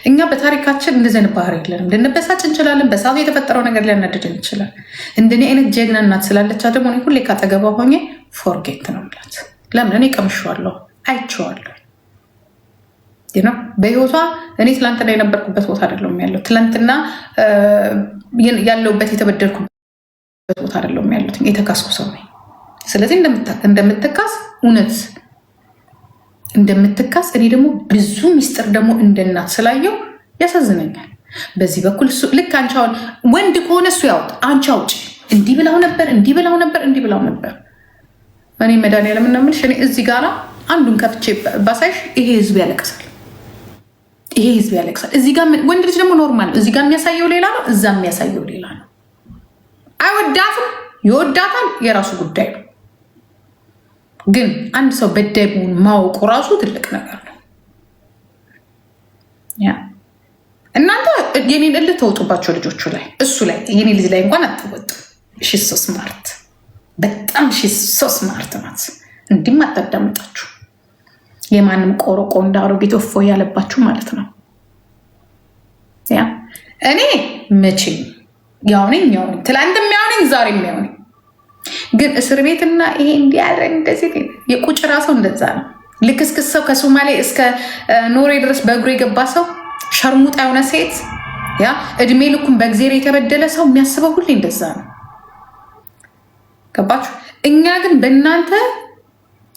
እኛ በታሪካችን እንደዚህ አይነት ባህሪ የለንም። ልንበሳጭ እንችላለን። በሰዓቱ የተፈጠረው ነገር ሊያናድድን ይችላል። እንደኔ አይነት ጀግና እናት ስላለቻ ደግሞ ሁሌ ካጠገቧ ሆኜ ፎርጌት ነው ምላት። ለምን እኔ ቀምሼዋለሁ፣ አይቼዋለሁ። በህይወቷ እኔ ትላንትና የነበርኩበት ቦታ አይደለም ያለው። ትላንትና ያለውበት የተበደልኩበት ቦታ አይደለም ያሉት። የተካስኩ ሰው ነኝ። ስለዚህ እንደምትካስ እውነት እንደምትካስ እኔ ደግሞ ብዙ ሚስጥር ደግሞ እንደናት ስላየው ያሳዝነኛል። በዚህ በኩል ልክ አንቺ አሁን ወንድ ከሆነ እሱ ያውጥ አንቺ አውጪ እንዲህ ብላው ነበር እኔ መድኃኒዓለም እና የምልሽ እኔ እዚህ ጋር አንዱን ከፍቼ ባሳይሽ ይሄ ህዝብ ያለቅሳል። እዚህ ጋር ወንድ ልጅ ደግሞ ኖርማል ነው። እዚህ ጋር የሚያሳየው ሌላ ነው፣ እዛ የሚያሳየው ሌላ ነው። አይወዳትም፣ ይወዳታል፣ የራሱ ጉዳይ ነው። ግን አንድ ሰው በዳይ መሆኑን ማወቁ ራሱ ትልቅ ነገር ነው። እናንተ የኔን እልህ ተወጡባቸው ልጆቹ ላይ፣ እሱ ላይ የኔ ልጅ ላይ እንኳን አትወጡ። ሺ ሶ ስማርት፣ በጣም ሺ ሶ ስማርት ናት። እንዲህም አታዳምጣችሁ። የማንም ቆሮቆ እንዳሮጊት ወፎ ያለባችሁ ማለት ነው። እኔ መቼም ያውነኝ ትላንትም ያውነኝ ዛሬም ያውነኝ። ግን እስር ቤትና ይሄ እንዲያረ እንደዚህ የቁጭራ ሰው እንደዛ ነው። ልክስክስ ሰው ከሶማሌ እስከ ኖሬ ድረስ በእግሩ የገባ ሰው ሸርሙጣ የሆነ ሴት እድሜ ልኩን በእግዜር የተበደለ ሰው የሚያስበው ሁሌ እንደዛ ነው። ገባችሁ? እኛ ግን በእናንተ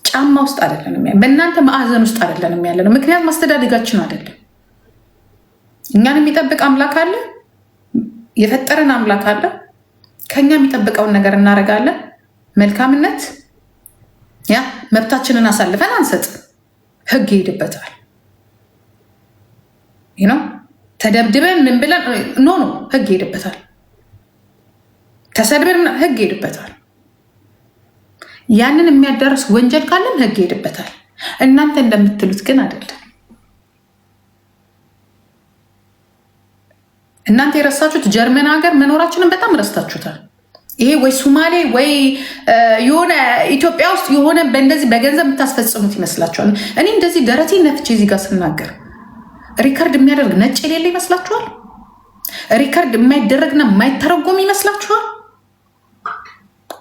ጫማ ውስጥ አይደለንም፣ በእናንተ ማዕዘን ውስጥ አይደለንም ያለ ነው። ምክንያቱም ማስተዳደጋችን አይደለም። እኛን የሚጠብቅ አምላክ አለ፣ የፈጠረን አምላክ አለ። ከኛ የሚጠብቀውን ነገር እናደርጋለን። መልካምነት መብታችንን አሳልፈን አንሰጥ። ህግ ይሄድበታል። ተደብድበን ምን ብለን ኖ ህግ ይሄድበታል። ተሰድበን ህግ ይሄድበታል። ያንን የሚያዳርስ ወንጀል ካለን ህግ ይሄድበታል። እናንተ እንደምትሉት ግን አይደለም። እናንተ የረሳችሁት ጀርመን ሀገር መኖራችንን በጣም ረስታችሁታል። ይሄ ወይ ሱማሌ ወይ የሆነ ኢትዮጵያ ውስጥ የሆነ በእንደዚህ በገንዘብ የምታስፈጽሙት ይመስላችኋል። እኔ እንደዚህ ደረቴ ነፍቼ እዚህ ጋር ስናገር ሪከርድ የሚያደርግ ነጭ የሌለ ይመስላችኋል? ሪከርድ የማይደረግና የማይተረጎም ይመስላችኋል?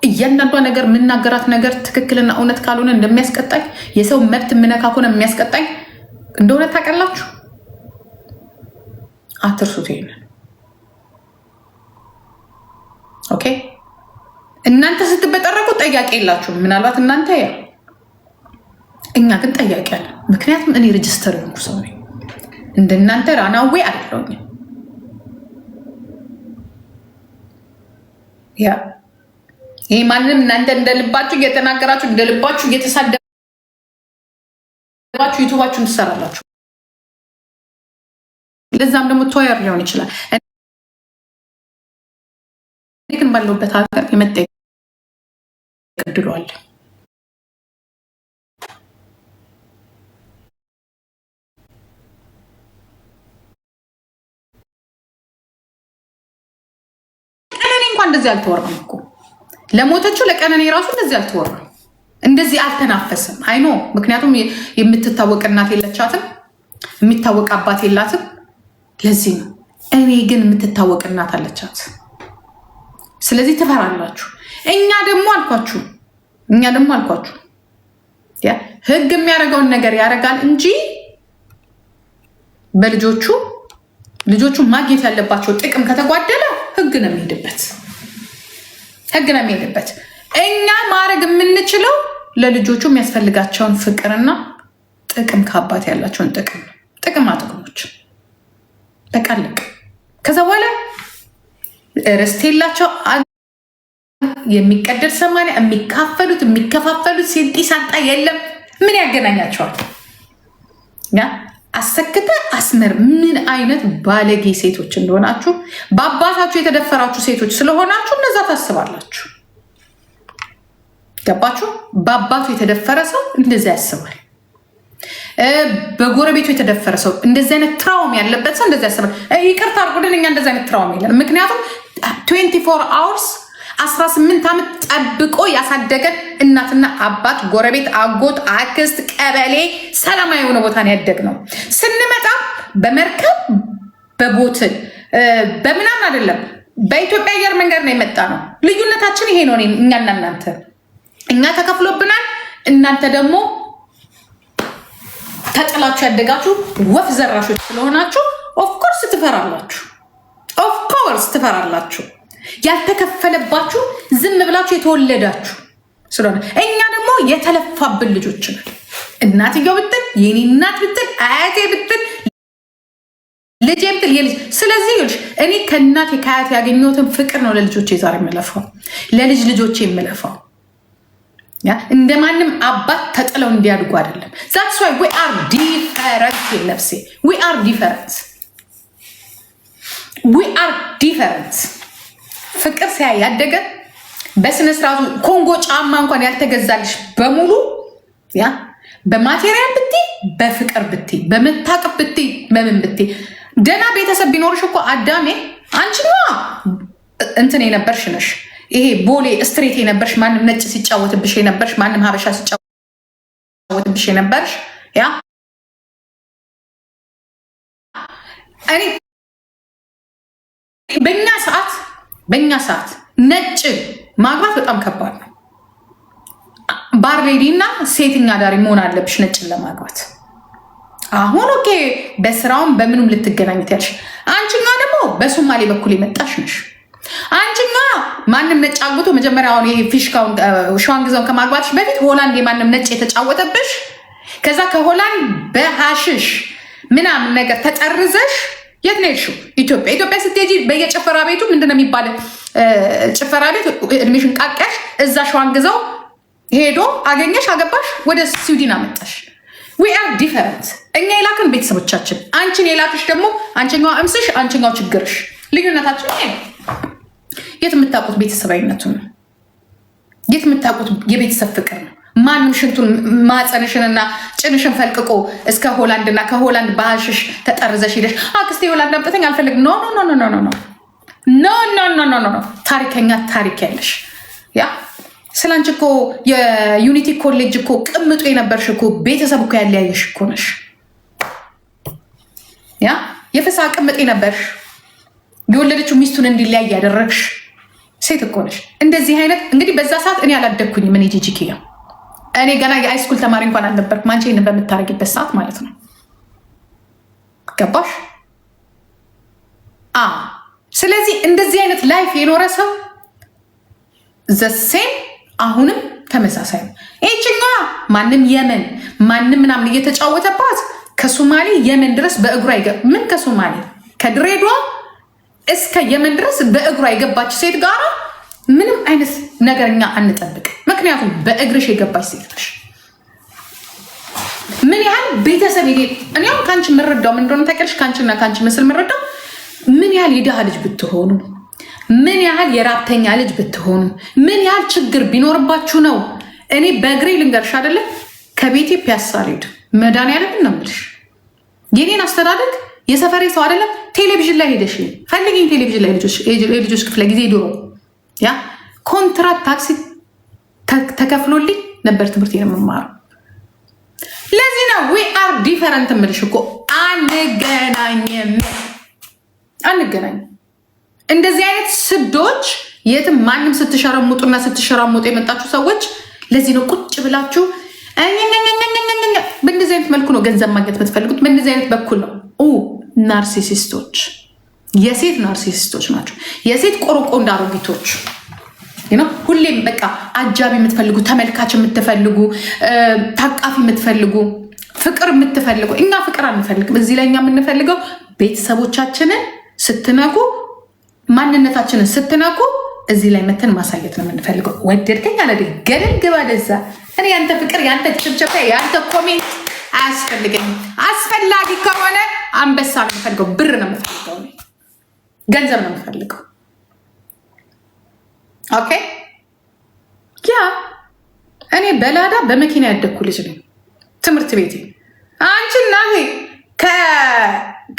እያንዳንዷ ነገር የምናገራት ነገር ትክክልና እውነት ካልሆነ እንደሚያስቀጣኝ፣ የሰው መብት የምነካ ከሆነ የሚያስቀጣኝ እንደሆነ ታውቃላችሁ። አትርሱት ይሄንን። ኦኬ፣ እናንተ ስትበጠረቁ ጠያቂ የላችሁም። ምናልባት እናንተ እኛ ግን ጠያቂ አለን። ምክንያቱም እኔ ሬጅስተር የሆንኩ ሰው ነኝ። እንደናንተ ራናዌ አይደለሁም። ይሄ ማንም እናንተ እንደልባችሁ እየተናገራችሁ እንደልባችሁ እየተሳደባችሁ ዩቱባችሁን ትሰራላችሁ። ለዛም ደግሞ ቶየር ሊሆን ይችላል። ግን ባለውበት ሀገር የመጠየቅ እድሉ አለ። ቀነኔ እንኳን እንደዚህ አልተወራም እኮ ለሞተችው ለቀነኔ ራሱ እንደዚህ አልተወራም፣ እንደዚህ አልተናፈስም። አይኖ ምክንያቱም የምትታወቅ እናት የለቻትም፣ የሚታወቅ አባት የላትም። ለዚህ ነው። እኔ ግን የምትታወቅ እናት አለቻት። ስለዚህ ትፈራላችሁ። እኛ ደግሞ አልኳችሁ ህግ የሚያደርገውን ነገር ያደርጋል እንጂ ልጆቹ ማግኘት ያለባቸው ጥቅም ከተጓደለ ህግ ነው የሚሄድበት። እኛ ማድረግ የምንችለው ለልጆቹ የሚያስፈልጋቸውን ፍቅርና ጥቅም ከአባት ያላቸውን ጥቅሞች በቃልቅ ከዛ በኋላ ርስት የላቸው የሚቀደድ ሰማንያ የሚከፋፈሉት ሴንጢ ሳንጣ የለም። ምን ያገናኛቸዋል? አሰክተ አስመር ምን አይነት ባለጌ ሴቶች እንደሆናችሁ በአባታችሁ የተደፈራችሁ ሴቶች ስለሆናችሁ እነዛ ታስባላችሁ። ገባችሁ? በአባቱ የተደፈረ ሰው እንደዛ ያስባል። በጎረቤቱ የተደፈረ ሰው እንደዚህ አይነት ትራውም ያለበት ሰው እንደዚህ ያስባል። ይቅርታ አድርጉልን፣ እኛ እንደዚህ አይነት ትራውም የለን። ምክንያቱም 24 hours 18 ዓመት ጠብቆ ያሳደገን እናትና አባት፣ ጎረቤት፣ አጎት፣ አክስት፣ ቀበሌ ሰላማዊ የሆነ ቦታ ነው ያደግነው። ስንመጣ በመርከብ በቦትን በምናምን አይደለም፣ በኢትዮጵያ አየር መንገድ ነው የመጣ ነው። ልዩነታችን ይሄ ነው። እኛና እናንተ፣ እኛ ተከፍሎብናል፣ እናንተ ደግሞ ተጥላችሁ ያደጋችሁ ወፍ ዘራሾች ስለሆናችሁ ኦፍኮርስ ትፈራላችሁ። ያልተከፈለባችሁ ዝም ብላችሁ የተወለዳችሁ ስለሆነ እኛ ደግሞ የተለፋብን ልጆች ነን። እናትየው ብትል፣ የኔ እናት ብትል፣ አያቴ ብትል፣ ልጄ ብትል የልጅ ስለዚህ እኔ ከእናቴ ከአያቴ ያገኘሁትን ፍቅር ነው ለልጆቼ ዛሬ የምለፋው፣ ለልጅ ልጆቼ የምለፋው። እንደማንም አባት ተጥለው እንዲያድጉ አይደለም። ዛትስ ዋይ ዊ አር ዲፈረንት። ነፍሴ ዊ አር ዲፈረንት። ፍቅር ሲያይ ያደገ በስነስርዓቱ ኮንጎ ጫማ እንኳን ያልተገዛልሽ በሙሉ በማቴሪያል ብቴ፣ በፍቅር ብቴ፣ በመታቀብ ብቴ፣ በምን ብቴ ደና ቤተሰብ ቢኖርሽ እኮ አዳሜ አንቺ እንትን የነበርሽ ነሽ። ይሄ ቦሌ ስትሬት የነበርሽ፣ ማንም ነጭ ሲጫወትብሽ የነበርሽ፣ ማንም ሀበሻ ሲጫወትብሽ የነበርሽ እኔ በእኛ ሰዓት ነጭ ማግባት በጣም ከባድ ነው። ባርቤዲ እና ሴተኛ አዳሪ መሆን አለብሽ ነጭን ለማግባት። አሁን ኦኬ በስራውም በምንም ልትገናኝት ያልሽ፣ አንቺኛ ደግሞ በሶማሌ በኩል የመጣሽ ነሽ። አንቺኛ ማንም ነጭ አግብቶ መጀመሪያ አሁን ይሄ ፊሽካውን ሸዋንግዛውን ከማግባትሽ በፊት ሆላንድ የማንም ነጭ የተጫወተብሽ፣ ከዛ ከሆላንድ በሃሽሽ ምናምን ነገር ተጠርዘሽ የት ነው የሄድሽው? ኢትዮጵያ ስትሄጂ በየጭፈራ ቤቱ ምንድነው የሚባለው? ጭፈራ ቤት እድሜሽን ቃቂያሽ፣ እዛ ሸዋንግዛው ሄዶ አገኘሽ፣ አገባሽ፣ ወደ ስዊድን አመጣሽ። ዊ አር ዲፈረንት። እኛ የላክን ቤተሰቦቻችን፣ አንቺን የላክሽ ደግሞ አንቺኛው እምስሽ፣ አንቺኛው ችግርሽ። ልዩነታችን ይሄ ነው። የት የምታውቁት ቤተሰባዊነቱን ነው። የት የምታውቁት የቤተሰብ ፍቅር ነው። ማንም ሽንቱን ማፀንሽንና ጭንሽን ፈልቅቆ እስከ ሆላንድና ከሆላንድ ባህሽሽ ተጠርዘሽ ሄደሽ አክስቴ ሆላንድ አምጥተኝ አልፈልግም። ኖ ታሪከኛ ታሪክ ያለሽ ስላንቺ እኮ የዩኒቲ ኮሌጅ እኮ ቅምጡ የነበርሽ እኮ ቤተሰብ እኮ ያለያየሽ እኮ ነሽ። የፍሳ ቅምጥ የነበርሽ የወለደችው ሚስቱን እንዲለያይ ያደረግሽ ሴት እኮ ነሽ። እንደዚህ አይነት እንግዲህ በዛ ሰዓት እኔ አላደግኩኝም። እኔ ጂጂኪ እኔ ገና የሃይስኩል ተማሪ እንኳን አልነበርኩም። አንቺ ይህንን በምታደርጊበት ሰዓት ማለት ነው። ገባሽ? ስለዚህ እንደዚህ አይነት ላይፍ የኖረ ሰው ዘሴም አሁንም ተመሳሳይ ነው። ይህችኛ ማንም የመን ማንም ምናምን እየተጫወተባት ከሶማሌ የመን ድረስ በእግሯ ምን ከሶማሌ ከድሬዳዋ እስከ የመን ድረስ በእግሯ የገባች ሴት ጋር ምንም አይነት ነገርኛ አንጠብቅ። ምክንያቱም በእግርሽ የገባች ሴት ነሽ። ምን ያህል ቤተሰብ እኔ አሁን ከአንቺ የምረዳው ምን እንደሆነ ታውቂያለሽ? ከአንቺና ከአንቺ ምስል የምረዳው ምን ያህል የድሃ ልጅ ብትሆኑ፣ ምን ያህል የራብተኛ ልጅ ብትሆኑ፣ ምን ያህል ችግር ቢኖርባችሁ ነው። እኔ በእግሬ ልንገርሽ አይደለም ከቤቴ ፒያሳ አልሄድም። መድኃኒዓለም ነው የምልሽ። የኔን አስተዳደግ የሰፈሬ ሰው አይደለም ቴሌቪዥን ላይ ሄደሽ ፈልጊኝ። ቴሌቪዥን ላይ ልጆች ክፍለ ጊዜ ድሮ ኮንትራት ታክሲ ተከፍሎልኝ ነበር ትምህርት የምማረው። ለዚህ ነው ዊ አር ዲፈረንት የምልሽ እኮ። አንገናኝም። እንደዚህ አይነት ስዶች የትም ማንም ስትሸረሙጡና ስትሸራሙጡ የመጣችሁ ሰዎች ለዚህ ነው ቁጭ ብላችሁ በእንደዚህ አይነት መልኩ ነው ገንዘብ ማግኘት የምትፈልጉት። በእንደዚህ አይነት በኩል ነው። ናርሲሲስቶች፣ የሴት ናርሲሲስቶች ናቸው። የሴት ቆርቆንዳ አሮጊቶች ሁሌም በቃ አጃቢ የምትፈልጉ፣ ተመልካች የምትፈልጉ፣ ታቃፊ የምትፈልጉ፣ ፍቅር የምትፈልጉ። እኛ ፍቅር አንፈልግም። እዚህ ላይ እኛ የምንፈልገው ቤተሰቦቻችንን ስትነኩ፣ ማንነታችንን ስትነኩ እዚህ ላይ መተን ማሳየት ነው የምንፈልገው። ወደድከኝ አለ ገደል ግባ ደዛ። እኔ ያንተ ፍቅር፣ ያንተ ጭብጨባ፣ ያንተ ኮሜንት አያስፈልገኝም። አስፈላጊ ከሆነ አንበሳ ነው የምፈልገው፣ ብር ነው የምፈልገው፣ ገንዘብ ነው የምፈልገው። ኦኬ ያ እኔ በላዳ በመኪና ያደግኩ ልጅ ነኝ። ትምህርት ቤቴ አንቺ እናቴ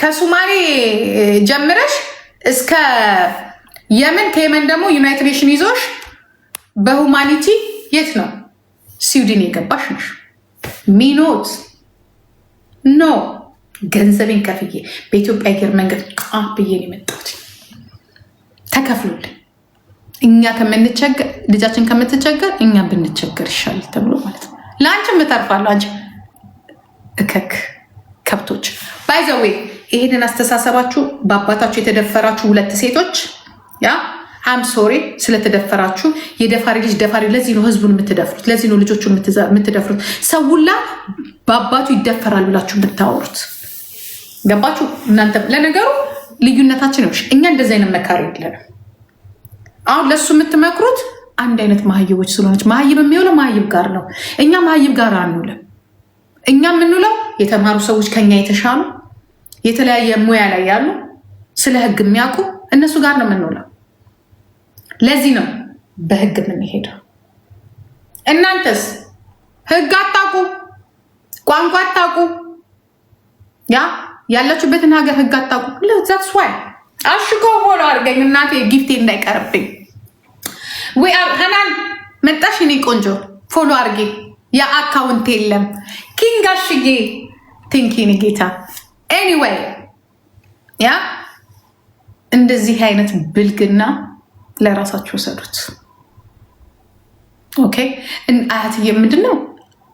ከሱማሌ ጀምረሽ እስከ የመን፣ ከየመን ደግሞ ዩናይትድ ኔሽን ይዞሽ በሁማኒቲ የት ነው ስዊድን የገባሽ ነሽ። ሚኖት ኖ ገንዘቤን ከፍዬ በኢትዮጵያ አየር መንገድ ብዬ ነው የመጣሁት። ተከፍሎልን እኛ ከምንቸገር፣ ልጃችን ከምትቸገር እኛ ብንቸገር ይሻላል ተብሎ ማለት ነው። ለአንቺም እተርፋለሁ። አንቺ እከክ ከብቶች ባይዘዌ ይሄንን አስተሳሰባችሁ በአባታችሁ የተደፈራችሁ ሁለት ሴቶች አም ሶሪ ስለተደፈራችሁ። የደፋሪ ልጅ ደፋሪ። ለዚህ ነው ህዝቡን የምትደፍሩት፣ ለዚህ ነው ልጆቹን የምትደፍሩት። ሰውላ በአባቱ ይደፈራል ብላችሁ የምታወሩት ገባችሁ? እናንተ ለነገሩ ልዩነታችን ነው። እኛ እንደዚህ አይነት መካሪ የለንም። አሁን ለሱ የምትመክሩት አንድ አይነት መሀይቦች ስለሆነች፣ መሀይብ የሚውለው መሀይብ ጋር ነው። እኛ መሀይብ ጋር አንውልም። እኛ የምንውለው የተማሩ ሰዎች፣ ከኛ የተሻሉ የተለያየ ሙያ ላይ ያሉ ስለ ህግ የሚያውቁ እነሱ ጋር ነው የምንውለው። ለዚህ ነው በህግ የምንሄደው። እናንተስ ህግ አታውቁ፣ ቋንቋ አታውቁ፣ ያላችሁበትን ሀገር ህግ አታውቁ። ለዛት ስዋይ አሽጎ ሆኖ አድርገኝ እናቴ ጊፍቴ እንዳይቀርብኝ። ወይ ሀናን መጣሽ? እኔ ቆንጆ ፎሎ አድርጌ። የአካውንት የለም ኪንጋሽዬ ቲንኪን ጌታ። ኤኒዌይ እንደዚህ አይነት ብልግና ለራሳችሁ ወሰዱት። ኦኬ አያትዬ ምንድነው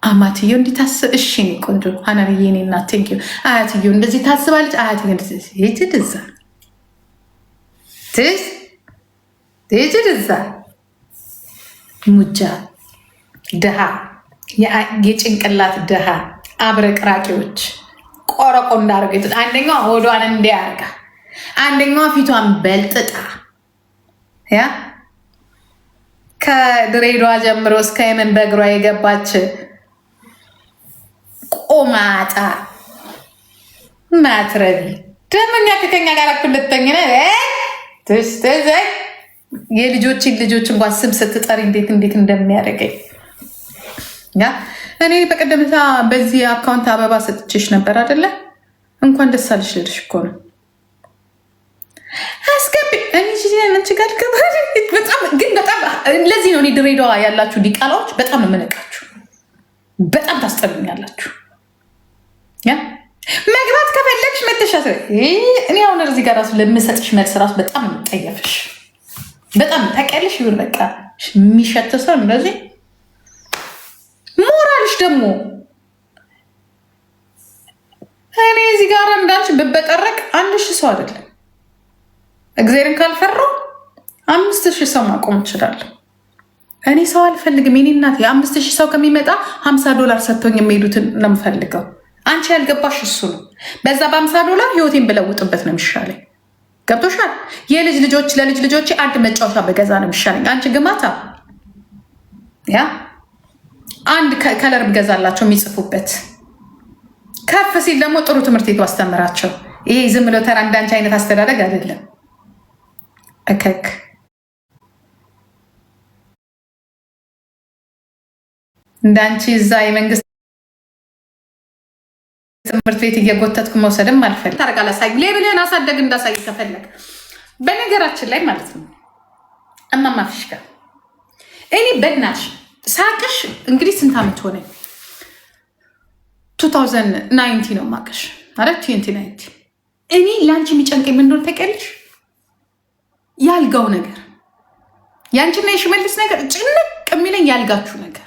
አማትዬው እንዲታስብ? እሺ እኔ ቆንጆ ሀናንዬ እኔ እና ቴንኪዩ። አያትዬው እንደዚህ ታስባለች። አያትዬ ትድዛ ትድዛ ሙጃ ድሃ፣ የጭንቅላት ድሃ አብረቅራቂዎች፣ ቆረቆ እንዳርገ። አንደኛዋ ሆዷን እንዲያርጋ፣ አንደኛዋ ፊቷን በልጥጣ ከድሬዳዋ ጀምሮ እስከ የመን በእግሯ የገባች ቆማጣ ማትረቢ ደመኛ ከከኛ ጋር ኩልተኝነ የልጆችን ልጆች እንኳን ስም ስትጠሪ እንዴት እንደሚያደርገኝ እኔ በቀደምታ በዚህ አካውንት አበባ ሰጥቼሽ ነበር አይደለ? እንኳን ደስ አለሽ ልልሽ እኮ ነው። አስገቢ ግን በጣም ለዚህ ነው እኔ ድሬዳዋ ያላችሁ ዲቃላዎች በጣም ነው የምንቃችሁ። በጣም ታስጠሉኛላችሁ። መግባት ከፈለግሽ መተሻት። እኔ አሁን እዚህ ጋር ራሱ ለምሰጥሽ መልስ ራሱ በጣም የምጠየፍሽ በጣም ታውቂያለሽ። ይሁን በቃ የሚሸት ሰው እንደዚህ ሞራልሽ ደግሞ እኔ እዚህ ጋር እንዳንቺ ብበጠረቅ 1000 ሰው አይደለም እግዚአብሔርን ካልፈራው 5000 ሰው ማቆም እችላለሁ። እኔ ሰው አልፈልግም። የኔ እናት የ5000 ሰው ከሚመጣ $50 ሰጥቶኝ የሚሄዱትን ነው የምፈልገው። አንቺ ያልገባሽ እሱ ነው። በዛ በ$50 ህይወቴን ብለውጥበት ነው የሚሻለኝ። ገብቶሻል? የልጅ ልጆች ለልጅ ልጆቼ አንድ መጫወቻ በገዛ ነው የሚሻለኝ። አንቺ ግማታ አንድ ከለር ብገዛላቸው የሚጽፉበት፣ ከፍ ሲል ደግሞ ጥሩ ትምህርት ቤቱ አስተምራቸው። ይሄ ዝም ብሎ ተራ እንዳንቺ አይነት አስተዳደግ አይደለም። እከክ እንዳንቺ እዛ የመንግስት ትምህርት ቤት እየጎተትኩ መውሰድም አልፈልግም። ታረጋ ላሳይ ሌብልህን አሳደግ እንዳሳይ ከፈለግ በነገራችን ላይ ማለት ነው። እማማ ፊሽካ እኔ በናሽ ሳቅሽ እንግዲህ ስንት ዓመት ሆነኝ? 2019 ነው ማቀሽ አረ 2019። እኔ ለአንቺ የሚጨንቀኝ ምን እንደሆነ ታውቂያለሽ? ያልጋው ነገር ያንቺና የሽመልስ ነገር ጭንቅ የሚለኝ ያልጋችሁ ነገር።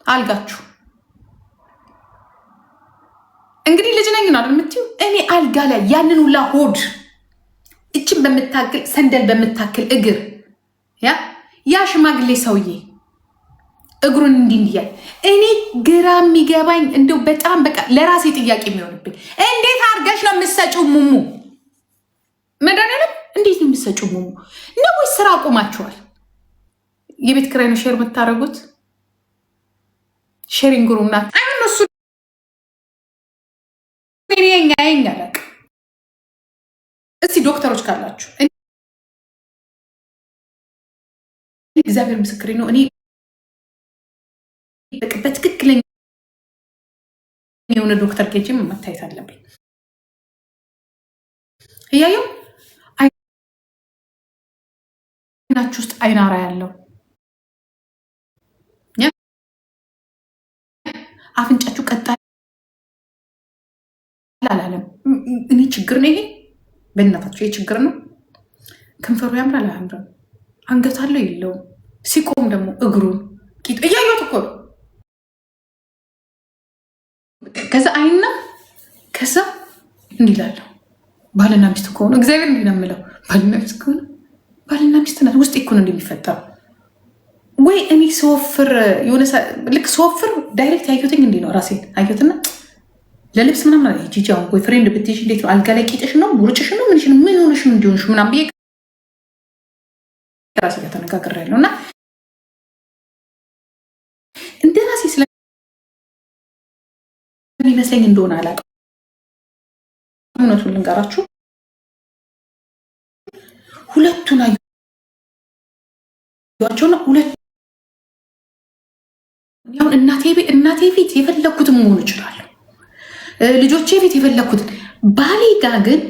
አልጋችሁ እንግዲህ ልጅ ነኝ ነው የምትይው። እኔ አልጋ ላይ ያንን ሁላ ሆድ እችን በምታክል ሰንደል በምታክል እግር ያ ሽማግሌ ሰውዬ እግሩን እንዲያል እኔ ግራ የሚገባኝ እንደው በጣም በቃ ለራሴ ጥያቄ የሚሆንብኝ እንዴት አድርገሽ ነው የምትሰጪው ሙሙ? መድኃኒዓለም እንዴት ነው የምትሰጪው ሙሙ? ነው ወይስ ስራ አቁማችኋል? የቤት ኪራይ ነው ሼር የምታደርጉት? ሼሪንግ ሩም ናት። እሱ ያለቅ እስቲ ዶክተሮች ካላችሁ እግዚአብሔር ምስክሬ ነው። እኔ በትክክለኛ የሆነ ዶክተር ኬጅም መታየት አለብኝ። እያየው አይናችሁ ውስጥ አይናራ ያለው አፍንጫችሁ ቀጣ አላለም። እኔ ችግር ነው ይሄ። በእናታችሁ ይሄ ችግር ነው። ከንፈሩ ያምራል አያምርም? አንገት አለው የለውም? ሲቆም ደግሞ እግሩን ቂጡ እያየሁት እኮ ነው። ከዛ አይና ከዛ እንዲላለሁ ባልና ሚስት ከሆኑ እግዚአብሔር እንዲህ ነው የምለው። ባልና ሚስት ከሆኑ ባልና ሚስት ናት። ውስጥ እኮ ነው እንደሚፈጠረው። ወይ እኔ ስወፍር የሆነ ልክ ስወፍር ዳይሬክት ያየሁትኝ እንዲህ ነው። ራሴን አየሁትና ለልብስ ምናምን ጂጂ አሁን ቦይ ፍሬንድ ብትይሽ እንዴት ነው አልጋ ላይ ቂጥሽ ነው ቡርጭሽ ነው ምንሽ ነው ምን ሆነሽ ነው እንዲሆንሽ ምናምን ብዬ ራሴ ጋር ተነጋግሬያለሁ። እና እንደ ራሴ ስለሚመስለኝ እንደሆነ አላውቅም። እውነቱን ልንገራችሁ ሁለቱን አዩዋቸውና ሁለት ያው እናቴ ፊት የፈለኩትን መሆን እችላለሁ። ልጆቼ ፊት የፈለኩትን ባሌ ጋር ግን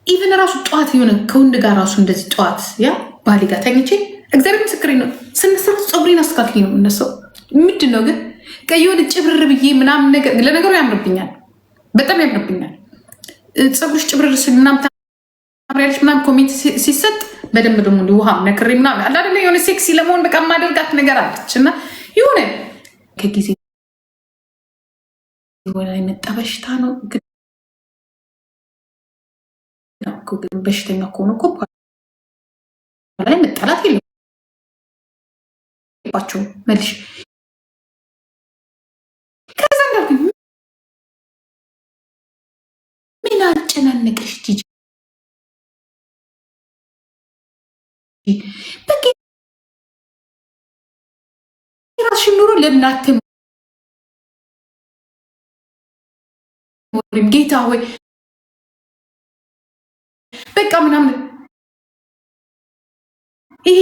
ኢቨን ራሱ ጠዋት የሆነ ከወንድ ጋር ራሱ እንደዚህ ጠዋት ያ ባሌ ጋር ተኝቼ እግዚአብሔር ምስክሬ ነው ስንሰራት ፀጉሬን አስተካክዬ ነው የምነሳው። ምንድን ነው ግን የሆነ ጭብርር ብዬ ምናምን ነገር ለነገሩ ያምርብኛል፣ በጣም ያምርብኛል። ፀጉርሽ ጭብርር ስል ምናምን ታምሪያለሽ ምናምን ኮሜንት ሲሰጥ በደንብ ደግሞ ውሃ ነክሬ ምናምን አለ አይደለ የሆነ ሴክሲ ለመሆን በቃ ማደርጋት ነገር አለች እና የሆነ ከጊዜ ወላ የመጣ በሽታ ነው። ግን በሽተኛ ከሆነ እኮ ላይ መጣላት የለባቸውም። መልሽ ከዛ እንዳልኩኝ ምን አጨናነቀሽ ጂጂ? በቃ የራስሽን ኑሮ ለምን አትኖሪም? ጌታ ሆይ በቃ ምናምን ይሄ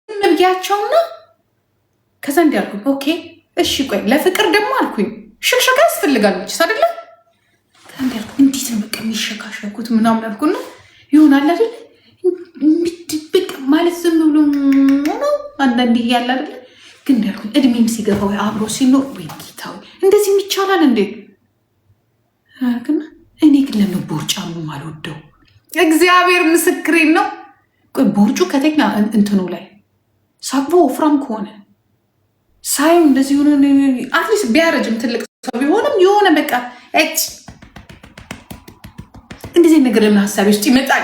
ነብያቸውና ከዛ እንዲያልኩኝ ኦኬ እሺ ቆይ ለፍቅር ደግሞ አልኩኝ ሽክሸካ ያስፈልጋለች አይደለ? እንዴት ነው በቃ የሚሸካሸኩት ምናምን አልኩና ይሆናል አይደል በቃ ማለት ዝም ብሎ ነው አንዳንዴ ያለ አይደል? ግን እንዳልኩኝ እድሜም ሲገፋ ወይ አብሮ ሲኖር ወይ ጌታ ወይ እንደዚህ ይቻላል እንዴ? ግን እኔ ግን ለምን ቦርጫሙ አልወደው? እግዚአብሔር ምስክሬን ነው። ቆይ ቦርጩ ከተኛ እንትኑ ላይ ሳቅቦ ወፍራም ከሆነ ሳይው እንደዚህ ሆነ አትሊስት ቢያረጅም ትልቅ ሰው ቢሆንም የሆነ በቃ እንደዚህ ነገር ለምን ሀሳቤ ውስጥ ይመጣል?